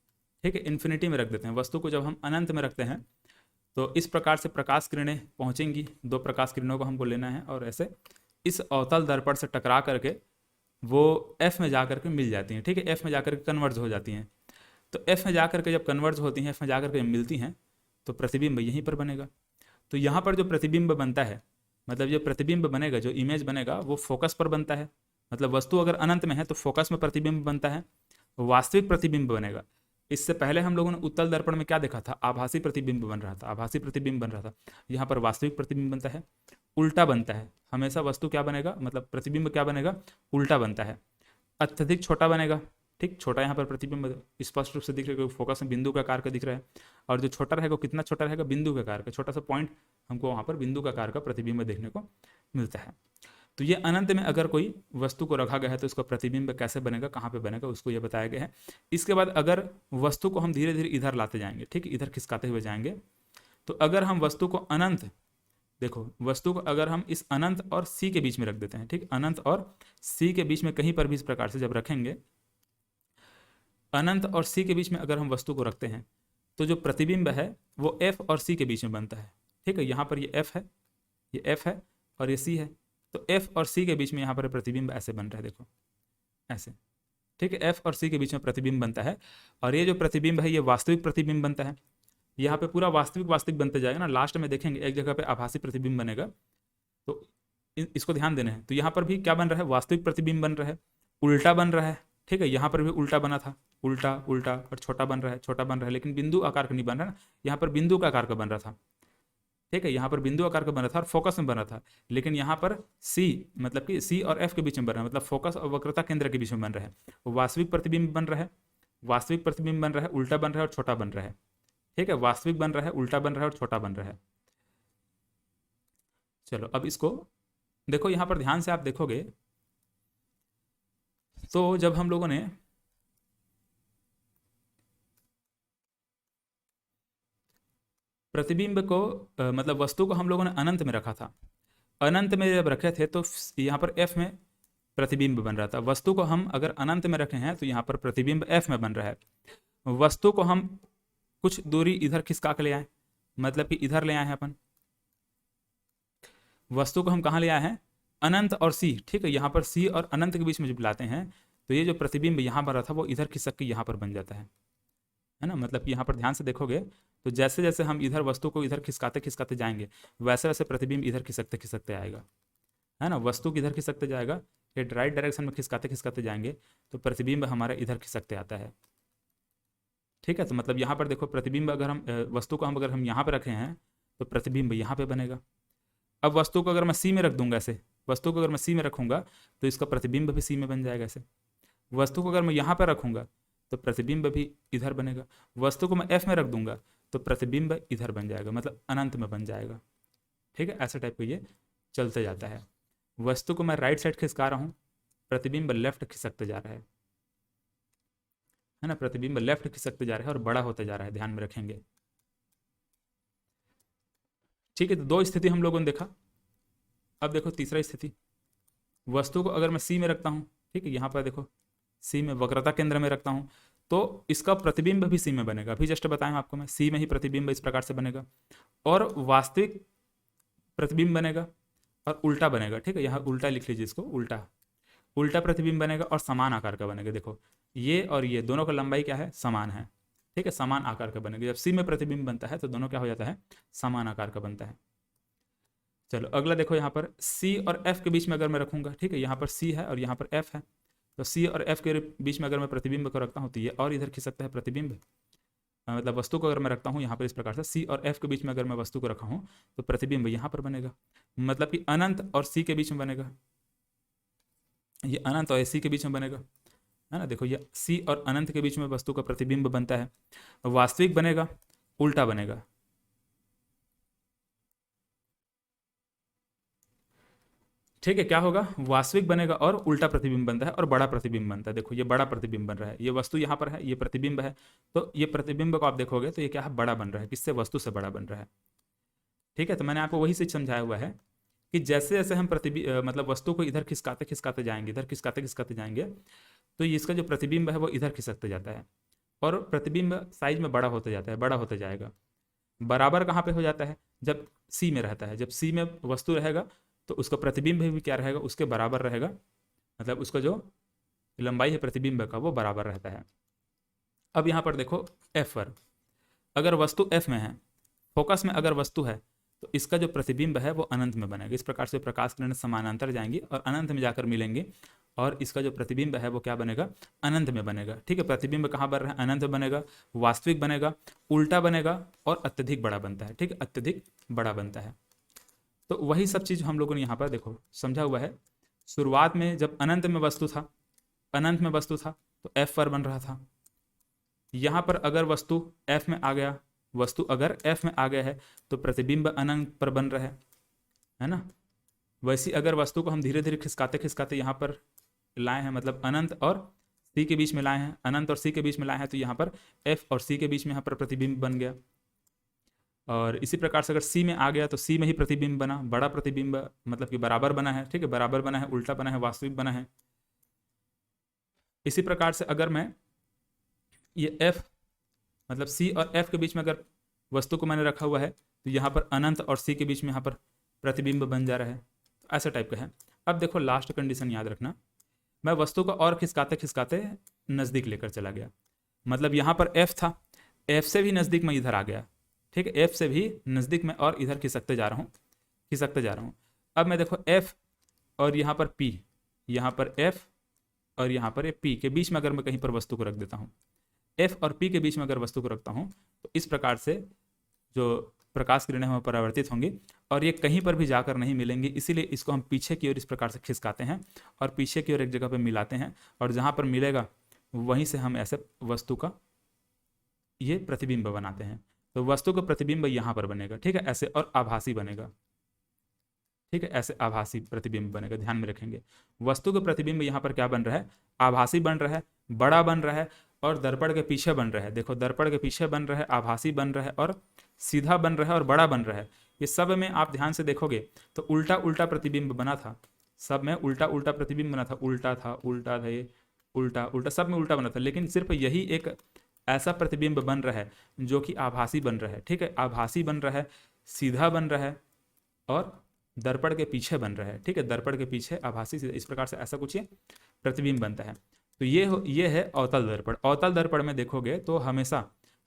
ठीक है, इन्फिनिटी में रख देते हैं वस्तु को, जब हम अनंत में रखते हैं तो इस प्रकार से प्रकाश किरणें पहुंचेंगी, दो प्रकाश किरणों को हमको लेना है और ऐसे इस अवतल दर्पण से टकरा करके वो एफ में जा करके मिल जाती हैं। ठीक है, एफ में जा करके कन्वर्ज हो जाती हैं। तो एफ में जा करके जब कन्वर्ज होती हैं, एफ में जा करके मिलती हैं तो प्रतिबिंब यहीं पर बनेगा। तो यहाँ पर जो प्रतिबिंब बनता है, मतलब जो प्रतिबिंब बनेगा, जो इमेज बनेगा वो फोकस पर बनता है। मतलब वस्तु अगर अनंत में है तो फोकस में प्रतिबिंब बनता है, वास्तविक प्रतिबिंब बनेगा। इससे पहले हम लोगों ने उत्तल दर्पण में क्या देखा था, आभासी प्रतिबिंब बन रहा था, आभासी प्रतिबिंब बन रहा था। यहाँ पर वास्तविक प्रतिबिंब बनता है, उल्टा बनता है। हमेशा वस्तु क्या बनेगा, मतलब प्रतिबिंब क्या बनेगा, उल्टा बनता है, अत्यधिक छोटा बनेगा। ठीक, छोटा यहाँ पर प्रतिबिंब स्पष्ट रूप से दिख रहा है, फोकस में बिंदु का आकार का दिख रहा है। और जो छोटा रहेगा कितना छोटा रहेगा, बिंदु का आकार का, छोटा सा पॉइंट हमको वहाँ पर बिंदु का आकार का प्रतिबिंब देखने को मिलता है। तो ये अनंत में अगर कोई वस्तु को रखा गया है तो उसका प्रतिबिंब कैसे बनेगा, कहाँ पे बनेगा, उसको ये बताया गया है। इसके बाद अगर वस्तु को हम धीरे धीरे इधर लाते जाएंगे, ठीक, इधर खिसकाते हुए जाएंगे तो अगर हम वस्तु को अनंत, देखो वस्तु को अगर हम इस अनंत और सी के बीच में रख देते हैं, ठीक, अनंत और सी के बीच में कहीं पर भी इस प्रकार से जब रखेंगे, अनंत और सी के बीच में अगर हम वस्तु को रखते हैं तो जो प्रतिबिंब है वो एफ और सी के बीच में बनता है। ठीक है, यहाँ पर ये एफ है, ये एफ है और ये सी है, तो एफ और सी के बीच में यहाँ पर प्रतिबिंब ऐसे बन रहा है, देखो ऐसे। ठीक है, एफ और सी के बीच में प्रतिबिंब बनता है और ये जो प्रतिबिंब है ये वास्तविक प्रतिबिंब बनता है। यहाँ पे पूरा वास्तविक वास्तविक बनते जाएगा ना, लास्ट में देखेंगे एक जगह पे आभासी प्रतिबिंब बनेगा, तो इसको ध्यान देना है। तो यहाँ पर भी क्या बन रहा है, वास्तविक प्रतिबिंब बन रहा है, उल्टा बन रहा है। ठीक है, यहाँ पर भी उल्टा बना था, उल्टा उल्टा, और छोटा बन रहा है, छोटा बन रहा है, लेकिन बिंदु आकार का नहीं बन रहा ना, यहाँ पर बिंदु का आकार का बन रहा था। ठीक है, यहाँ पर बिंदु आकार का बन रहा था और फोकस में बन रहा था, लेकिन यहाँ पर सी मतलब कि सी और एफ के बीच में बन रहा है, मतलब फोकस और वक्रता केंद्र के बीच में बन रहा है। वास्तविक प्रतिबिंब बन रहा है, वास्तविक प्रतिबिंब बन रहा है, उल्टा बन रहा है और छोटा बन रहा है। ठीक है, वास्तविक बन रहा है, उल्टा बन रहा है और छोटा बन रहा है। चलो अब इसको देखो, यहाँ पर ध्यान से आप देखोगे तो जब हम लोगों ने प्रतिबिंब को मतलब वस्तु को हम लोगों ने अनंत में रखा था, अनंत में जब रखे थे तो यहाँ पर एफ में प्रतिबिंब बन रहा था। वस्तु को हम अगर अनंत में रखे हैं तो यहाँ पर प्रतिबिंब एफ में बन रहा है। वस्तु को हम कुछ दूरी इधर खिसका के ले आए, मतलब कि इधर ले आए हैं अपन, वस्तु को हम कहाँ ले आए हैं, अनंत और सी। ठीक है, यहाँ पर सी और अनंत के बीच में जब लाते हैं तो ये जो प्रतिबिंब यहाँ पर रहा था वो इधर खिसक के यहाँ पर बन जाता है ना। मतलब कि यहाँ पर ध्यान से देखोगे तो जैसे जैसे हम इधर वस्तु को इधर खिसकाते खिसकाते जाएंगे वैसे वैसे प्रतिबिंब इधर खिसकते खिसकते आएगा, है ना। वस्तु किधर खिसकते जाएगा, ये राइट डायरेक्शन में खिसकाते खिसकाते जाएंगे तो प्रतिबिंब हमारा इधर खिसकते आता है। ठीक है, तो मतलब यहाँ पर देखो प्रतिबिंब अगर हम वस्तु को हम अगर हम यहाँ पे रखे हैं तो प्रतिबिंब यहाँ पे बनेगा। अब वस्तु को अगर मैं सी में रख दूंगा ऐसे, वस्तु को अगर मैं सी में रखूंगा तो इसका प्रतिबिंब भी सी में बन जाएगा ऐसे। वस्तु को अगर मैं यहाँ पर रखूंगा तो प्रतिबिंब भी इधर बनेगा। वस्तु को मैं एफ में रख दूंगा तो प्रतिबिंब इधर बन जाएगा, मतलब अनंत में बन जाएगा। ठीक है, ऐसे टाइप का ये चलते जाता है। वस्तु को मैं राइट साइड खिसका रहा हूँ, प्रतिबिंब लेफ्ट खिसकते जा रहा है ना, प्रतिबिंब लेफ्ट खिसकते जा रहा है और बड़ा होता जा रहा है, ध्यान में रखेंगे। ठीक है, तो दो स्थिति हम लोगों ने देखा। अब देखो तीसरा स्थिति, वस्तु को अगर मैं सी में रखता हूँ, ठीक है, यहाँ पर देखो सी में वक्रता केंद्र में रखता हूँ तो इसका प्रतिबिंब भी सी में बनेगा। अभी जस्ट बताया आपको मैं, सी में ही प्रतिबिंब इस प्रकार से बनेगा और वास्तविक प्रतिबिंब बनेगा और उल्टा बनेगा। ठीक है, यहाँ उल्टा लिख लीजिए इसको, उल्टा उल्टा प्रतिबिंब बनेगा और समान आकार का बनेगा। देखो ये और ये दोनों का लंबाई क्या है, समान है। ठीक है, समान आकार का बनेगा। जब सी में प्रतिबिंब बनता है तो दोनों क्या हो जाता है, समान आकार का बनता है। चलो अगला देखो, यहाँ पर सी और एफ के बीच में अगर मैं रखूंगा, ठीक है, यहाँ पर सी है और यहाँ पर एफ है, तो सी और एफ के बीच में अगर मैं प्रतिबिंब को रखता हूँ तो ये और इधर खिसकता है प्रतिबिंब। मतलब वस्तु को अगर मैं रखता हूँ यहाँ पर इस प्रकार से, सी और एफ के बीच में अगर मैं वस्तु को रखा हूँ तो प्रतिबिंब यहाँ पर बनेगा, मतलब कि अनंत और सी के बीच में बनेगा। ये अनंत और सी के बीच में बनेगा, है ना। देखो ये सी और अनंत के बीच में वस्तु का प्रतिबिंब बनता है। वास्तविक बनेगा, उल्टा बनेगा। ठीक है, क्या होगा, वास्तविक बनेगा और उल्टा प्रतिबिंब बनता है और बड़ा प्रतिबिंब बनता है। देखो ये बड़ा प्रतिबिंब बन रहा है, ये वस्तु यहाँ पर है, ये प्रतिबिंब है, तो ये प्रतिबिंब को आप देखोगे तो ये क्या है, बड़ा बन रहा है। किससे, वस्तु से बड़ा बन रहा है। ठीक है, तो मैंने आपको वही चीज समझाया हुआ है कि जैसे जैसे हम मतलब वस्तु को इधर खिसकाते खिसकाते जाएंगे, इधर खिसकाते खिसकाते जाएंगे तो इसका जो प्रतिबिंब है वो इधर खिसकते जाता है और प्रतिबिंब साइज में बड़ा होता जाता है, बड़ा होता जाएगा। बराबर कहाँ पे हो जाता है, जब सी में रहता है। जब सी में वस्तु रहेगा तो उसका प्रतिबिंब भी क्या रहेगा, उसके बराबर रहेगा, मतलब उसका जो लंबाई है प्रतिबिंब का वो बराबर रहता है। अब यहाँ पर देखो एफ पर अगर वस्तु एफ में है, फोकस में अगर वस्तु है तो इसका जो प्रतिबिंब है वो अनंत में बनेगा। इस प्रकार से प्रकाश किरण समानांतर जाएंगी और अनंत में जाकर मिलेंगे और इसका जो प्रतिबिंब है वो क्या बनेगा, अनंत में बनेगा। ठीक है, प्रतिबिंब कहाँ बन रहा है, अनंत बनेगा, वास्तविक बनेगा, उल्टा बनेगा और अत्यधिक बड़ा बनता है। ठीक है, अत्यधिक बड़ा बनता है। तो वही सब चीज हम लोगों ने यहाँ पर देखो समझा हुआ है। शुरुआत में जब अनंत में वस्तु था, अनंत में वस्तु था तो एफ पर बन रहा था। यहाँ पर अगर वस्तु एफ में आ गया, वस्तु अगर एफ में आ गया है तो प्रतिबिंब अनंत पर बन रहा है ना। वैसी अगर वस्तु को हम धीरे धीरे खिसकाते खिसकाते यहाँ पर लाए हैं, मतलब अनंत और सी के बीच में लाए हैं, अनंत और सी के बीच में लाए हैं, तो यहाँ पर एफ और सी के बीच में यहाँ पर प्रतिबिंब बन गया। और इसी प्रकार से अगर सी में आ गया तो सी में ही प्रतिबिंब बना, बड़ा प्रतिबिंब मतलब कि बराबर बना है, ठीक है, बराबर बना है, उल्टा बना है, वास्तविक बना है। इसी प्रकार से अगर मैं ये एफ मतलब सी और एफ के बीच में अगर वस्तु को मैंने रखा हुआ है तो यहाँ पर अनंत और सी के बीच में यहाँ पर प्रतिबिंब बन जा रहा है, तो ऐसा टाइप का है। अब देखो लास्ट कंडीशन याद रखना, मैं वस्तु को और खिसकाते खिसकाते नज़दीक लेकर चला गया, मतलब यहाँ पर एफ था, एफ से भी नज़दीक मैं इधर आ गया, ठीक है, एफ से भी नज़दीक मैं और इधर खिसकते जा रहा हूँ, खिसकते जा रहा हूँ। अब मैं देखो एफ और यहाँ पर पी, यहाँ पर एफ और यहाँ पर पी के बीच में अगर मैं कहीं पर वस्तु को रख देता हूँ, एफ और पी के बीच में अगर वस्तु को रखता हूँ तो इस प्रकार से जो प्रकाश किरणें हैं परावर्तित होंगी और ये कहीं पर भी जाकर नहीं मिलेंगी, इसीलिए इसको हम पीछे की ओर इस प्रकार से खिसकाते हैं और पीछे की ओर एक जगह पर मिलाते हैं और जहाँ पर मिलेगा वहीं से हम ऐसे वस्तु का ये प्रतिबिंब बनाते हैं। तो वस्तु का प्रतिबिंब यहाँ पर बनेगा, ठीक है, ऐसे, और आभासी बनेगा, ठीक है, ऐसे आभासी प्रतिबिंब बनेगा, ध्यान में रखेंगे। वस्तु का प्रतिबिंब यहाँ पर क्या बन रहा है, आभासी बन रहा है, बड़ा बन रहा है और दर्पण के पीछे बन रहा है। देखो दर्पण के पीछे बन रहा है, आभासी बन रहा है और सीधा बन रहा है और बड़ा बन रहा है। ये सब में आप ध्यान से देखोगे तो उल्टा उल्टा प्रतिबिंब बना था, सब में उल्टा उल्टा प्रतिबिंब बना था, उल्टा था, उल्टा था, ये उल्टा उल्टा, सब में उल्टा बना था, लेकिन सिर्फ यही एक ऐसा प्रतिबिंब बन रहा है जो कि आभासी बन रहा है, ठीक है, आभासी बन रहा है, सीधा बन रहा है और दर्पण के पीछे बन रहा है, ठीक है, दर्पण के पीछे आभासी, इस प्रकार से ऐसा कुछ ये प्रतिबिंब बनता है। तो ये है अवतल दर्पण। अवतल दर्पण में देखोगे तो हमेशा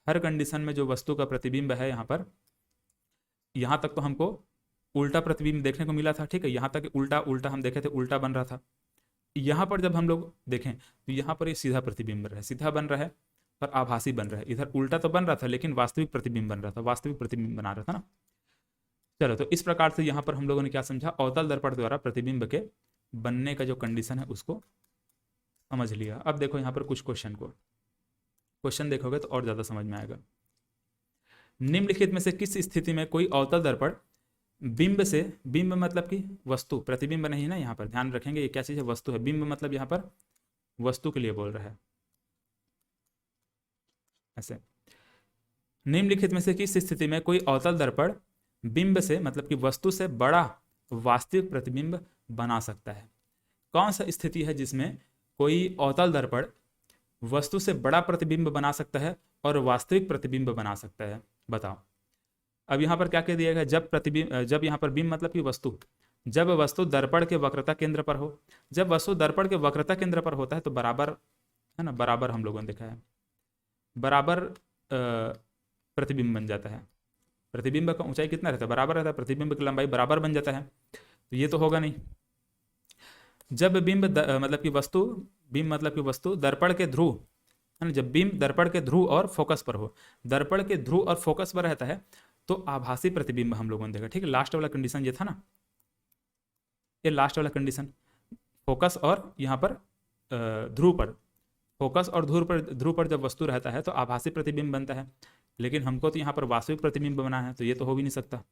हर कंडीशन में जो वस्तु का प्रतिबिंब है यहाँ पर, यहाँ तक तो हमको उल्टा प्रतिबिंब देखने को मिला था, ठीक है, यहाँ तक उल्टा उल्टा हम देखे थे, उल्टा बन रहा था। यहाँ पर जब हम लोग देखें तो यहाँ पर ये सीधा प्रतिबिंब रहा है, सीधा बन रहा है पर आभासी बन रहा है। इधर उल्टा तो बन रहा था लेकिन वास्तविक प्रतिबिंब बन रहा था, वास्तविक प्रतिबिंब बना रहा था ना। चलो, तो इस प्रकार से यहाँ पर हम लोगों ने क्या समझा, अवतल दर्पण द्वारा प्रतिबिंब के बनने का जो कंडीशन है उसको समझ लिया। अब देखो यहाँ पर कुछ क्वेश्चन देखोगे तो और ज़्यादा समझ में आएगा। निम्नलिखित में से किस स्थिति में कोई अवतल दर्पण बिंब से, बिंब मतलब कि वस्तु, प्रतिबिंब नहीं ना, यहाँ पर ध्यान रखेंगे ये क्या चीज़ है, वस्तु है, बिंब मतलब यहाँ पर वस्तु के लिए बोल रहा है ऐसे। निम्नलिखित में से किस स्थिति में कोई अवतल दर्पण बिंब से मतलब कि वस्तु से बड़ा वास्तविक प्रतिबिंब बना सकता है? कौन सा स्थिति है जिसमें कोई अवतल दर्पण वस्तु से बड़ा प्रतिबिंब बना सकता है और वास्तविक प्रतिबिंब बना सकता है, बताओ। अब यहाँ पर क्या कह दिया गया, जब यहाँ पर बिंब मतलब कि वस्तु, जब वस्तु दर्पण के वक्रता केंद्र पर हो। जब वस्तु दर्पण के वक्रता केंद्र पर होता है तो बराबर है ना, बराबर हम लोगों ने देखा है, बराबर प्रतिबिंब बन जाता है। प्रतिबिंब का ऊंचाई कितना रहता है, बराबर रहता है, प्रतिबिंब की लंबाई बराबर बन जाता है, तो ये तो होगा नहीं। जब बिंब मतलब कि वस्तु, बिंब मतलब कि वस्तु दर्पण के ध्रुव है ना, जब बिंब दर्पण के ध्रुव और फोकस पर हो, दर्पण के ध्रुव और फोकस पर रहता है तो आभासी प्रतिबिंब हम लोगों ने देखा, ठीक है। लास्ट वाला कंडीशन ये था ना, ये लास्ट वाला कंडीशन, फोकस और यहाँ पर ध्रुव पर, फोकस और ध्रुव पर जब वस्तु रहता है तो आभासी प्रतिबिंब बनता है, लेकिन हमको तो यहाँ पर वास्तविक प्रतिबिंब बना है, तो ये तो हो भी नहीं सकता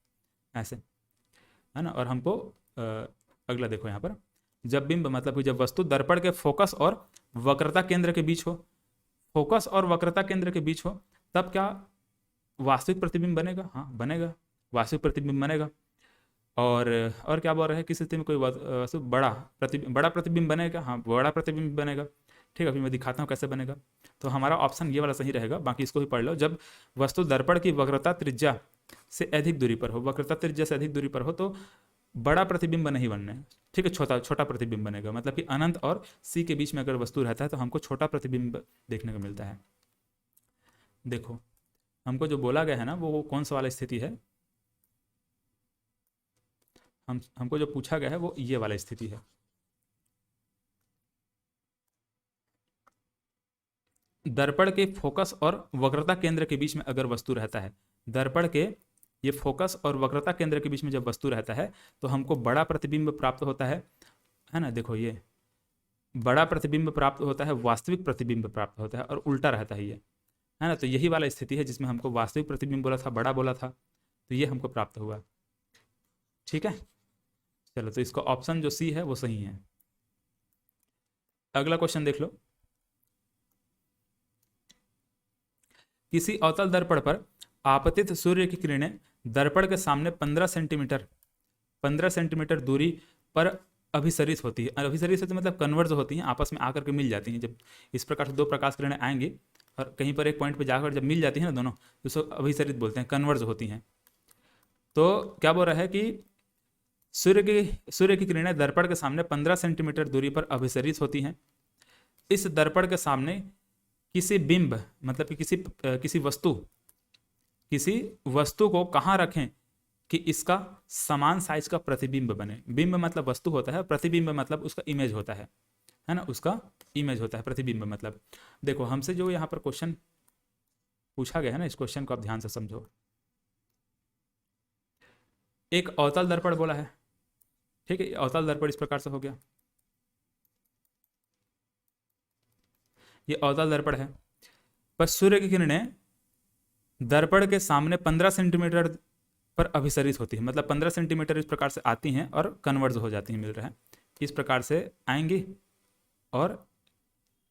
ऐसे, है ना। और हमको अगला देखो यहाँ पर, जब बिंब मतलब कि जब वस्तु दर्पण के फोकस और वक्रता केंद्र के बीच हो, फोकस और वक्रता केंद्र के बीच हो, तब क्या वास्तविक प्रतिबिंब बनेगा? हाँ बनेगा, वास्तविक प्रतिबिंब बनेगा। और क्या बोल रहे हैं, किस स्थिति में कोई वस्तु बड़ा प्रतिबिंब बनेगा? हाँ बड़ा प्रतिबिंब बनेगा, ठीक है। अभी मैं दिखाता हूँ कैसे बनेगा। तो हमारा ऑप्शन ये वाला सही रहेगा, बाकी इसको भी पढ़ लो। जब वस्तु दर्पण की वक्रता त्रिज्या से अधिक दूरी पर हो, वक्रता त्रिज्या से अधिक दूरी पर हो तो बड़ा प्रतिबिंब नहीं बनना है, ठीक है, छोटा प्रतिबिंब बनेगा। मतलब कि अनंत और सी के बीच में अगर वस्तु रहता है तो हमको छोटा प्रतिबिंब देखने को मिलता है। देखो हमको जो बोला गया है ना वो कौन सा वाला स्थिति है, हमको जो पूछा गया है वो ये वाला स्थिति है। दर्पण के फोकस और वक्रता केंद्र के बीच में अगर वस्तु रहता है, दर्पण के ये फोकस और वक्रता केंद्र के बीच में जब वस्तु रहता है तो हमको बड़ा प्रतिबिंब प्राप्त होता है ना। देखो ये बड़ा प्रतिबिंब प्राप्त होता है, वास्तविक प्रतिबिंब प्राप्त होता है, और उल्टा रहता है ये, है ना। तो यही वाला स्थिति है जिसमें हमको वास्तविक प्रतिबिंब बोला था, बड़ा बोला था, तो ये हमको प्राप्त हुआ, ठीक है। चलो, तो इसका ऑप्शन जो सी है वो सही है। अगला क्वेश्चन देख लो, किसी अवतल दर्पण पर आपतित सूर्य की किरणें दर्पण के सामने 15 सेंटीमीटर दूरी पर अभिसरित होती है। अभिसरित होती है मतलब कन्वर्ज होती हैं, आपस में आकर के मिल जाती हैं। जब इस प्रकार से दो प्रकाश किरणें आएंगी और कहीं पर एक पॉइंट पर जाकर जब मिल जाती है ना दोनों, तो उसको अभिसरित बोलते हैं, कन्वर्ज होती हैं। तो क्या बोल रहा है कि सूर्य की किरणें दर्पण के सामने 15 सेंटीमीटर दूरी पर अभिसरित होती हैं। इस दर्पण के सामने किसी बिंब मतलब कि किसी वस्तु को कहाँ रखें कि इसका समान साइज का प्रतिबिंब बने। बिंब मतलब वस्तु होता है, प्रतिबिंब मतलब उसका इमेज होता है ना, उसका इमेज होता है प्रतिबिंब मतलब। देखो हमसे जो यहाँ पर क्वेश्चन पूछा गया है ना, इस क्वेश्चन को आप ध्यान से समझो। एक अवतल दर्पण बोला है, ठीक है, अवतल दर्पण इस प्रकार से हो गया, ये अवतल दर्पण है। पर सूर्य की किरणें दर्पण के सामने 15 सेंटीमीटर पर अभिसरित होती है, मतलब 15 सेंटीमीटर इस प्रकार से आती हैं और कन्वर्ज हो जाती हैं, मिल रहा है इस प्रकार से आएंगी और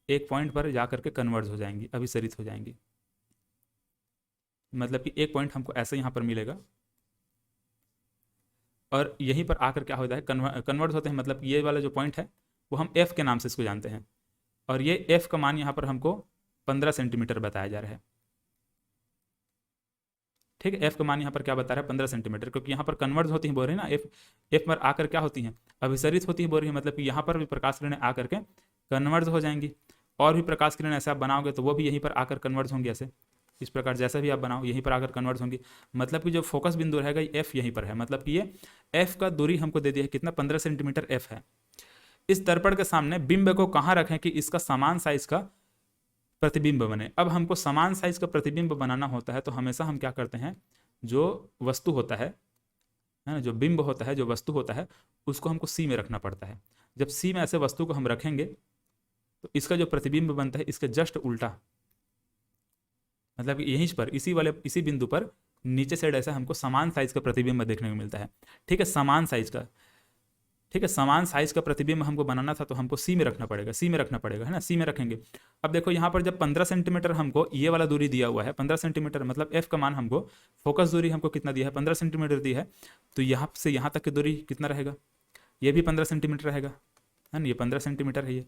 एक पॉइंट पर जाकर के कन्वर्ज हो जाएंगी, अभिसरित हो जाएंगी। मतलब कि एक पॉइंट हमको ऐसे यहाँ पर मिलेगा और यहीं पर आकर क्या होता है, कन्वर्ट होते हैं। मतलब ये वाला जो पॉइंट है वो हम एफ के नाम से इसको जानते हैं, और ये एफ का मान यहाँ पर हमको 15 सेंटीमीटर बताया जा रहा है। ठीक है, एफ का मान यहाँ पर क्या बता रहा है, 15 सेंटीमीटर, क्योंकि यहाँ पर कन्वर्ट होती है बोल रही है ना, एफ पर आकर क्या होती हैं, अभिसरित होती है बोल रही है। मतलब कि यहाँ पर भी प्रकाश किरणें आकर के कन्वर्ट हो जाएंगी, और भी प्रकाश किरणें ऐसे आप बनाओगे तो वो भी यहीं पर आकर कन्वर्ट होंगी, ऐसे इस प्रकार जैसा भी आप बनाओ यहीं पर आकर कन्वर्ट होंगी। मतलब कि जो फोकस बिंदु रहेगा ये एफ यहीं पर है, मतलब कि ये एफ का दूरी हमको दे दिया है कितना, 15 सेंटीमीटर एफ है। इस दर्पण के सामने बिंब को कहाँ रखें कि इसका समान साइज का प्रतिबिंब बने। अब हमको समान साइज का प्रतिबिंब बनाना होता है तो हमेशा हम क्या करते हैं, जो वस्तु होता है ना, जो बिंब होता है, जो वस्तु होता है, उसको हमको सी में रखना पड़ता है। जब सी में ऐसे वस्तु को हम रखेंगे तो इसका जो प्रतिबिंब बनता है इसके जस्ट उल्टा, मतलब यहीं पर इसी बिंदु पर नीचे साइड ऐसा हमको समान साइज का प्रतिबिंब देखने को मिलता है। ठीक है, समान साइज का, ठीक है, समान साइज का प्रतिबिंब हमको बनाना था तो हमको सी में रखना पड़ेगा, सी में रखना पड़ेगा, है ना, सी में रखेंगे। अब देखो यहाँ पर जब 15 सेंटीमीटर हमको ये वाला दूरी दिया हुआ है, 15 सेंटीमीटर मतलब एफ का मान हमको, फोकस दूरी हमको कितना दिया है, 15 सेंटीमीटर दी है, तो यहाँ से यहाँ तक की दूरी कितना रहेगा, ये भी 15 सेंटीमीटर रहेगा, है ना, ये 15 सेंटीमीटर है ये,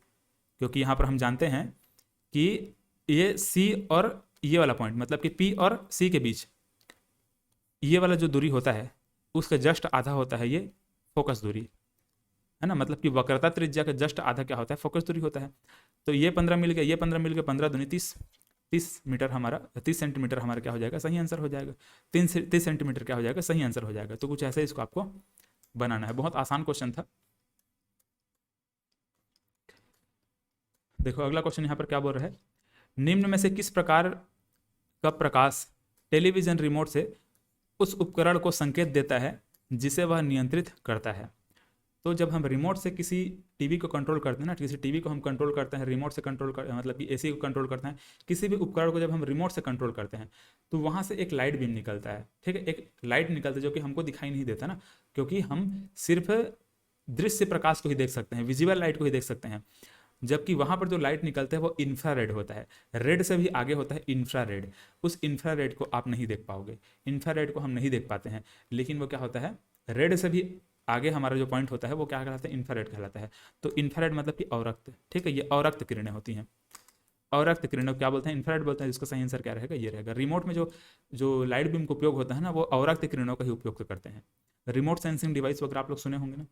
क्योंकि यहाँ पर हम जानते हैं कि ये सी और ये वाला पॉइंट मतलब कि पी और सी के बीच ये वाला जो दूरी होता है उसका जस्ट आधा होता है ये फोकस दूरी, है ना, मतलब कि वक्रता त्रिज्या का जस्ट आधा क्या होता है, फोकस दूरी होता है। तो ये 15 मिल गया, ये 15 मिल गया, 15 दूनी 30 मीटर हमारा, 30 सेंटीमीटर हमारा क्या हो जाएगा, सही आंसर हो जाएगा। 30 सेंटीमीटर क्या हो जाएगा, सही आंसर हो जाएगा। तो कुछ ऐसे इसको आपको बनाना है, बहुत आसान क्वेश्चन था। देखो अगला क्वेश्चन यहाँ पर क्या बोल रहा है, निम्न में से किस प्रकार का प्रकाश टेलीविजन रिमोट से उस उपकरण को संकेत देता है जिसे वह नियंत्रित करता है। तो जब हम रिमोट से किसी टीवी को कंट्रोल करते हैं ना, किसी टीवी को हम कंट्रोल करते हैं रिमोट से कंट्रोल कर, मतलब कि एसी को कंट्रोल करते हैं, किसी भी उपकरण को जब हम रिमोट से कंट्रोल करते हैं तो वहाँ से एक लाइट बीम निकलता है। ठीक है, एक लाइट निकलता है जो कि हमको दिखाई नहीं देता ना, क्योंकि हम सिर्फ दृश्य प्रकाश को ही देख सकते हैं, विजुअल लाइट को ही देख सकते हैं, जबकि वहाँ पर जो लाइट निकलता है वो इंफ्रारेड होता है, रेड से भी आगे होता है इंफ्रारेड। उस इंफ्रारेड को आप नहीं देख पाओगे, इंफ्रारेड को हम नहीं देख पाते हैं, लेकिन वो क्या होता है, रेड से भी आगे हमारा जो पॉइंट होता है वो क्या कहलाता है, इंफ्रारेड कहलाता है। तो इंफ्रारेड मतलब कि अवरक्त, ठीक है, ये अवरक्त किरणें होती हैं। अवरक्त किरणें क्या बोलते हैं, इंफ्रारेड बोलते हैं। जिसका सही आंसर क्या रहेगा, ये रहेगा। रिमोट में जो जो लाइट बीम का उपयोग होता है ना, वो अवरक्त किरणों का ही उपयोग करते हैं। रिमोट सेंसिंग डिवाइस वगैरह आप लोग सुने होंगे ना,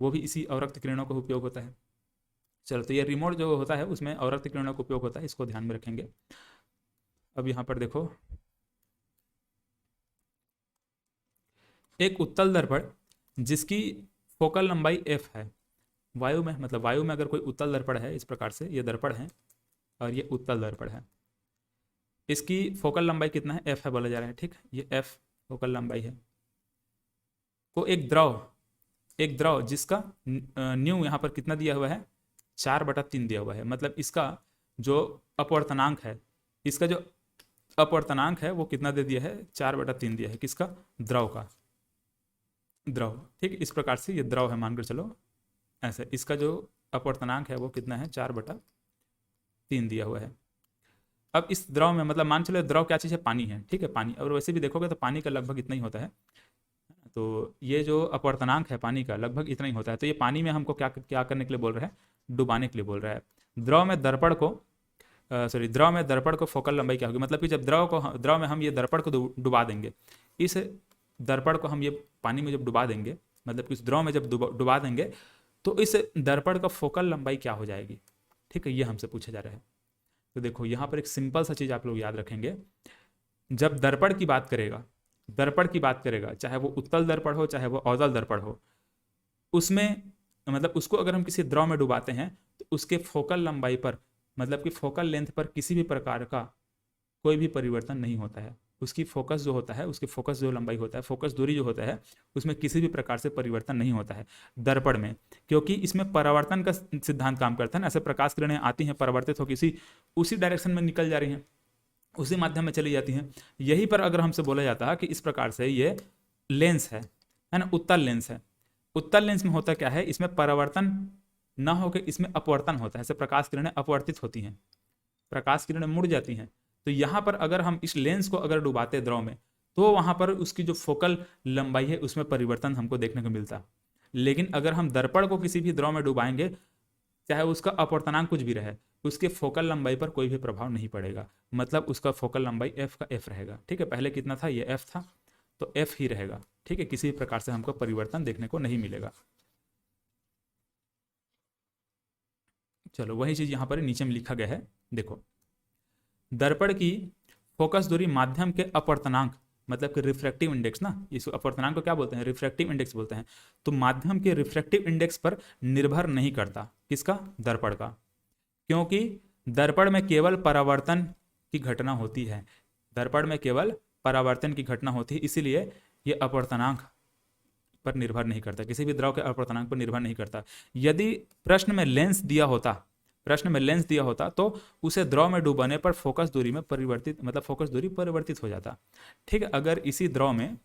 वो भी इसी अवरक्त किरणों का उपयोग होता है। चलो, तो ये रिमोट जो होता है उसमें अवरक्त किरणों का उपयोग होता है, इसको ध्यान में रखेंगे। अब यहाँ पर देखो, एक उत्तल दर्पण जिसकी फोकल लंबाई एफ है, वायु में, मतलब वायु में अगर कोई उत्तल दर्पण है, इस प्रकार से ये दर्पण है और ये उत्तल दर्पण है, इसकी फोकल लंबाई कितना है, एफ है बोला जा रहा है। ठीक, ये एफ फोकल लंबाई है। को एक द्रव जिसका न्यू यहाँ पर कितना दिया हुआ है, 4/3 दिया हुआ है। मतलब इसका जो अपवर्तनांक है, इसका जो अपवर्तनांक है वो कितना दे दिया है, 4/3 दिया है, किसका, द्रव का, द्रव। ठीक, इस प्रकार से ये द्रव है, मानकर चलो ऐसे, इसका जो अपवर्तनांक है वो कितना है, 4/3 दिया हुआ है। अब इस द्रव में मतलब मान चलो द्रव क्या चीज़ है, पानी है, ठीक है, पानी। और वैसे भी देखोगे तो पानी का लगभग इतना ही होता है। तो ये जो अपवर्तनांक है पानी का लगभग इतना ही होता है। तो ये पानी में हमको क्या क्या करने के लिए बोल रहा है, डुबाने के लिए बोल रहा है। द्रव में दर्पण को द्रव में दर्पण को फोकल लंबाई क्या होगी, मतलब कि जब द्रव में हम ये दर्पण को डुबा देंगे, इस दर्पण को हम ये पानी में जब डुबा देंगे, मतलब कि इस द्रव में जब डुबा देंगे तो इस दर्पण का फोकल लंबाई क्या हो जाएगी, ठीक है, ये हमसे पूछा जा रहा है। तो देखो यहाँ पर एक सिंपल सा चीज़ आप लोग याद रखेंगे, जब दर्पण की बात करेगा, चाहे वो उत्तल दर्पण हो चाहे वो अवतल दर्पण हो, उसमें मतलब उसको अगर हम किसी द्रव में डुबाते हैं तो उसके फोकल लंबाई पर, मतलब कि फोकल लेंथ पर किसी भी प्रकार का कोई भी परिवर्तन नहीं होता है। उसकी फोकस जो होता है, उसकी फोकस जो लंबाई होता है, फोकस दूरी जो होता है, उसमें किसी भी प्रकार से परिवर्तन नहीं होता है दर्पण में, क्योंकि इसमें परावर्तन का सिद्धांत काम करता है ना। ऐसे प्रकाश किरणें आती हैं, परावर्तित होकर उसी डायरेक्शन में निकल जा रही हैं, उसी माध्यम में चली जाती हैं। यही पर अगर हमसे बोला जाता है कि इस प्रकार से ये लेंस है ना, उत्तल लेंस है। उत्तल लेंस में होता क्या है, इसमें परावर्तन ना होकर इसमें अपवर्तन होता है। ऐसे प्रकाश किरणें अपवर्तित होती हैं, प्रकाश किरणें मुड़ जाती हैं। तो यहाँ पर अगर हम इस लेंस को अगर डुबाते हैं द्रव में, तो वहाँ पर उसकी जो फोकल लंबाई है उसमें परिवर्तन हमको देखने को मिलता। लेकिन अगर हम दर्पण को किसी भी द्रव में डुबाएंगे, चाहे उसका अपवर्तनांक कुछ भी रहे, उसके फोकल लंबाई पर कोई भी प्रभाव नहीं पड़ेगा। मतलब उसका फोकल लंबाई एफ का एफ रहेगा, ठीक है। पहले कितना था, ये एफ था, तो एफ ही रहेगा, ठीक है। किसी भी प्रकार से हमको परिवर्तन देखने को नहीं मिलेगा। चलो वही चीज यहाँ पर नीचे में लिखा गया है, देखो। दर्पण की फोकस दूरी माध्यम के अपवर्तनांक, मतलब कि रिफ्रैक्टिव इंडेक्स ना, इस अपवर्तनांक को क्या बोलते हैं, रिफ्रैक्टिव इंडेक्स बोलते हैं। तो माध्यम के रिफ्रैक्टिव इंडेक्स पर निर्भर नहीं करता, किसका, दर्पण का, क्योंकि दर्पण में केवल परावर्तन की घटना होती है। दर्पण में केवल परावर्तन की घटना होती है, इसीलिए ये अपवर्तनांक पर निर्भर नहीं करता, किसी भी द्रव के अपवर्तनांक पर निर्भर नहीं करता। यदि प्रश्न में लेंस दिया होता तो उसे द्रव में डूबने पर फोकस दूरी में परिवर्तित, मतलब फोकस दूरी परिवर्तित हो जाता, ठीक है। अगर इसी द्रव में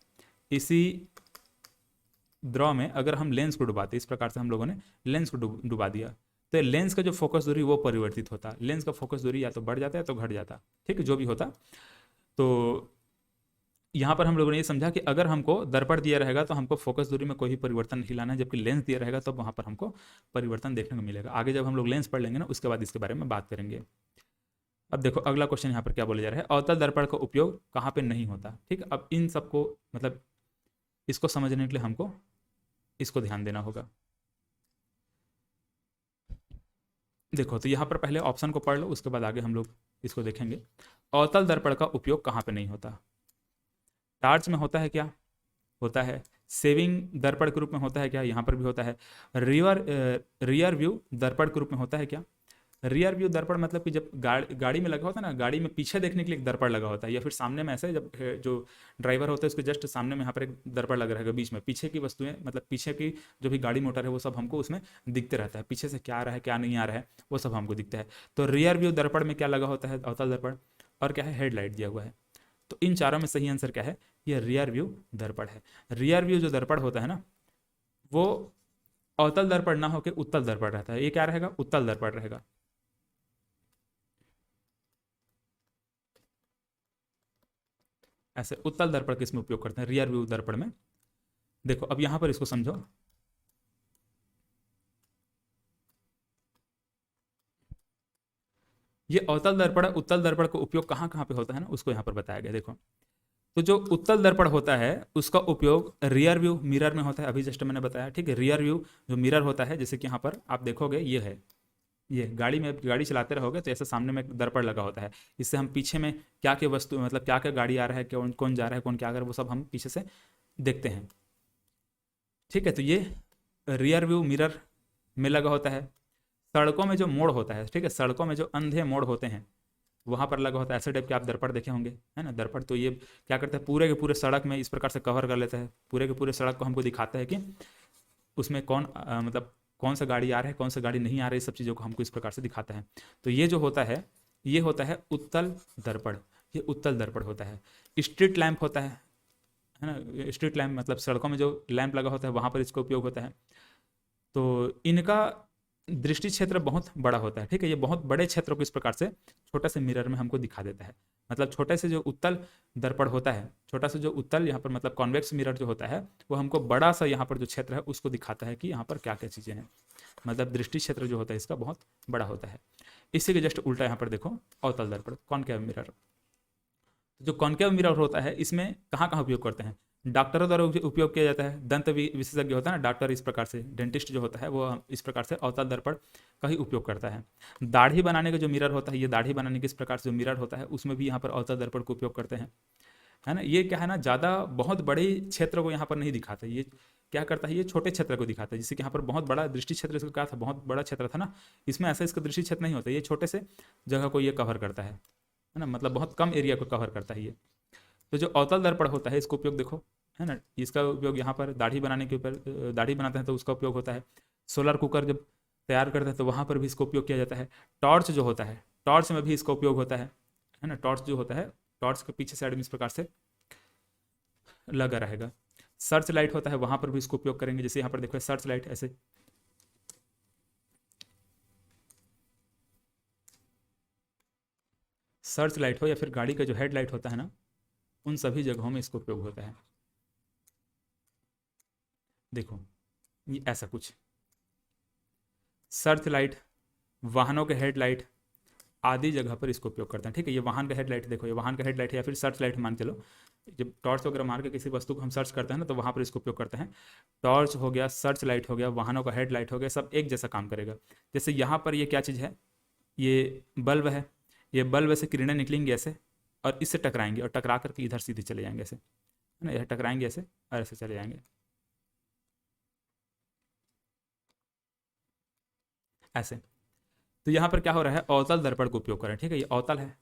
अगर हम लेंस को डुबाते, इस प्रकार से हम लोगों ने लेंस को डुबा दिया, तो लेंस का जो फोकस दूरी वो परिवर्तित होता। लेंस का फोकस दूरी या तो बढ़ जाता है तो घट जाता, ठीक है, जो भी होता। तो यहाँ पर हम लोगों ने ये समझा कि अगर हमको दर्पण दिया रहेगा तो हमको फोकस दूरी में कोई भी परिवर्तन नहीं लाना है, जबकि लेंस दिया रहेगा तो वहाँ पर हमको परिवर्तन देखने को मिलेगा। आगे जब हम लोग लेंस पढ़ लेंगे ना, उसके बाद इसके बारे में बात करेंगे। अब देखो अगला क्वेश्चन यहाँ पर क्या बोला जा रहा है, अवतल दर्पण का उपयोग कहाँ पर नहीं होता, ठीक है। अब इन सबको मतलब इसको समझने के लिए हमको इसको ध्यान देना होगा। देखो तो यहाँ पर पहले ऑप्शन को पढ़ लो, उसके बाद आगे हम लोग इसको देखेंगे। अवतल दर्पण का उपयोग कहाँ पे नहीं होता, टार्च में होता है क्या, होता है। सेविंग दर्पण के रूप में होता है क्या, यहाँ पर भी होता है। रियर व्यू दर्पण के रूप में होता है क्या। रियर व्यू दर्पण मतलब कि जब गाड़ी में लगा होता है ना, गाड़ी में पीछे देखने के लिए एक दर्पण लगा होता है, या फिर सामने में ऐसे जब जो ड्राइवर होता है उसके जस्ट सामने में यहाँ पर एक दर्पण लगा रहेगा बीच में, पीछे की वस्तुएं मतलब पीछे की जो भी गाड़ी मोटर है वो सब हमको उसमें दिखते रहता है, पीछे से क्या आ रहा है क्या नहीं आ रहा है वो सब हमको दिखता है। तो रियर व्यू दर्पण में क्या लगा होता है, अवतल दर्पण, और क्या है, हेडलाइट दिया हुआ है। तो इन चारों में सही आंसर क्या है, ये रियर व्यू दर्पण है। रियर व्यू जो दर्पण होता है ना, वो अवतल दर्पण ना होकर उत्तल दर्पण रहता है। ये क्या रहेगा, उत्तल दर्पण रहेगा। ऐसे उत्तल दर्पण किसमें उपयोग करते हैं, रियर व्यू दर्पण में। देखो अब यहां पर इसको समझो, ये अवतल दर्पण उत्तल दर्पण का उपयोग कहाँ कहाँ पे होता है ना, उसको यहाँ पर बताया गया। देखो तो जो उत्तल दर्पण होता है उसका उपयोग रियर व्यू मिरर में होता है, अभी जस्ट मैंने बताया, ठीक है। रियर व्यू जो मिरर होता है, जैसे कि यहाँ पर आप देखोगे ये है, ये गाड़ी चलाते रहोगे तो ऐसे सामने में एक दर्पण लगा होता है। इससे हम पीछे में क्या क्या वस्तु मतलब क्या क्या गाड़ी आ रहा है, कौन कौन जा रहा है, कौन क्या कर रहा है, वो सब हम पीछे से देखते हैं, ठीक है। तो ये रियर व्यू मिरर में लगा होता है। सड़कों में जो मोड़ होता है, ठीक है, सड़कों में जो अंधे मोड़ होते हैं वहां पर लगा होता है। ऐसे टाइप के आप दर्पण देखे होंगे, है ना। दर्पण तो ये क्या करते हैं, पूरे के पूरे सड़क में इस प्रकार से कवर कर लेते हैं, पूरे के पूरे सड़क को हमको दिखाता है कि उसमें कौन मतलब कौन सा गाड़ी आ रहा है कौन सा गाड़ी नहीं आ रही, सब चीज़ों को हमको इस प्रकार से दिखाता है। तो ये जो होता है ये होता है उत्तल दर्पण, ये उत्तल दर्पण होता है। स्ट्रीट लैंप होता है ना, स्ट्रीट लैंप मतलब सड़कों में जो लैंप लगा होता है वहाँ पर इसका उपयोग होता है। तो इनका दृष्टि क्षेत्र बहुत बड़ा होता है, ठीक है। ये बहुत बड़े क्षेत्र को इस प्रकार से छोटा से मिरर में हमको दिखा देता है। मतलब छोटे से जो उत्तल दर्पण होता है, छोटा सा जो उत्तल यहाँ पर मतलब कॉन्वेक्स मिरर जो होता है, वो हमको बड़ा सा यहाँ पर जो क्षेत्र है उसको दिखाता है कि यहाँ पर क्या क्या चीज़ें हैं। मतलब दृष्टि क्षेत्र जो होता है इसका बहुत बड़ा होता है। इसी के जस्ट उल्टा यहाँ पर देखो अवतल दर्पण, कॉनकेव मिरर। जो कॉनकेव मिरर होता है इसमें कहाँ कहाँ उपयोग करते हैं, डॉक्टरों द्वारा उपयोग किया जाता है। दंत विशेषज्ञ होता है ना डॉक्टर, इस प्रकार से डेंटिस्ट जो होता है वो इस प्रकार से अवतल दर्पण का ही उपयोग करता है। दाढ़ी बनाने का जो मिरर होता है, ये दाढ़ी बनाने के इस प्रकार से जो मिरर होता है उसमें भी यहाँ पर अवतल दर्पण का उपयोग करते हैं, है ना। ये क्या है ना, ज़्यादा बहुत बड़े क्षेत्र को यहाँ पर नहीं दिखाता, ये क्या करता है, ये छोटे क्षेत्र को दिखाता है। जैसे कि यहाँ पर बहुत बड़ा दृष्टि क्षेत्र इसका क्या था, बहुत बड़ा क्षेत्र था ना, इसमें ऐसा इसका दृष्टि क्षेत्र नहीं होता, ये छोटे से जगह को ये कवर करता है ना, मतलब बहुत कम एरिया को कवर करता है ये। तो जो अवतल दर्पण होता है इसका उपयोग देखो, है ना, इसका उपयोग यहाँ पर दाढ़ी बनाने के ऊपर, दाढ़ी बनाते हैं तो उसका उपयोग होता है। सोलर कुकर जब तैयार करते हैं तो वहाँ पर भी इसका उपयोग किया जाता है। टॉर्च जो होता है, टॉर्च में भी इसका उपयोग होता है ना। टॉर्च जो होता है, टॉर्च के पीछे साइड में इस प्रकार से लगा रहेगा। सर्च लाइट होता है, वहाँ पर भी इसको उपयोग करेंगे। जैसे यहाँ पर देखो सर्च लाइट, ऐसे सर्च लाइट हो या फिर गाड़ी का जो हेडलाइट होता है ना, उन सभी जगहों में इसका उपयोग होता है। देखो ये ऐसा कुछ सर्च लाइट, वाहनों के हेडलाइट आदि जगह पर इसको उपयोग करते हैं, ठीक है। ये वाहन का हेडलाइट, देखो ये वाहन का हेडलाइट है या फिर सर्च लाइट मान चलो, जब टॉर्च वगैरह मार के किसी वस्तु को हम सर्च करते हैं ना तो वहाँ पर इसको उपयोग करते हैं। टॉर्च हो गया, सर्च लाइट हो गया, वाहनों का हेडलाइट हो गया, सब एक जैसा काम करेगा। जैसे यहाँ पर ये क्या चीज़ है, ये बल्ब है, ये बल्ब से किरणें निकलेंगी ऐसे और इससे टकराएंगे और टकरा करके इधर सीधे चले जाएंगे ऐसे, है ना, यह टकराएंगे ऐसे और ऐसे चले जाएंगे ऐसे। तो यहाँ पर क्या हो रहा है, अवतल दर्पण का उपयोग करें, ठीक है। ये अवतल है,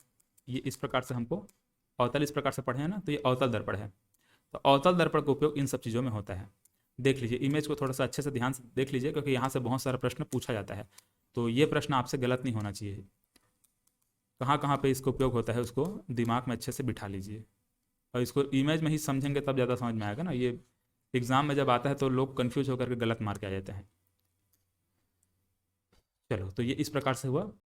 ये इस प्रकार से हमको अवतल इस प्रकार से पढ़े हैं ना, तो ये अवतल दर्पण है। तो अवतल दर्पण का उपयोग इन सब चीज़ों में होता है। देख लीजिए इमेज को थोड़ा सा अच्छे से ध्यान से देख लीजिए, क्योंकि यहाँ से बहुत सारा प्रश्न पूछा जाता है, तो ये प्रश्न आपसे गलत नहीं होना चाहिए। कहाँ कहाँ पे इसका उपयोग होता है उसको दिमाग में अच्छे से बिठा लीजिए, और इसको इमेज में ही समझेंगे तब ज़्यादा समझ में आएगा ना। ये एग्जाम में जब आता है तो लोग कन्फ्यूज होकर के गलत मार्क आ जाते हैं। चलो तो ये इस प्रकार से हुआ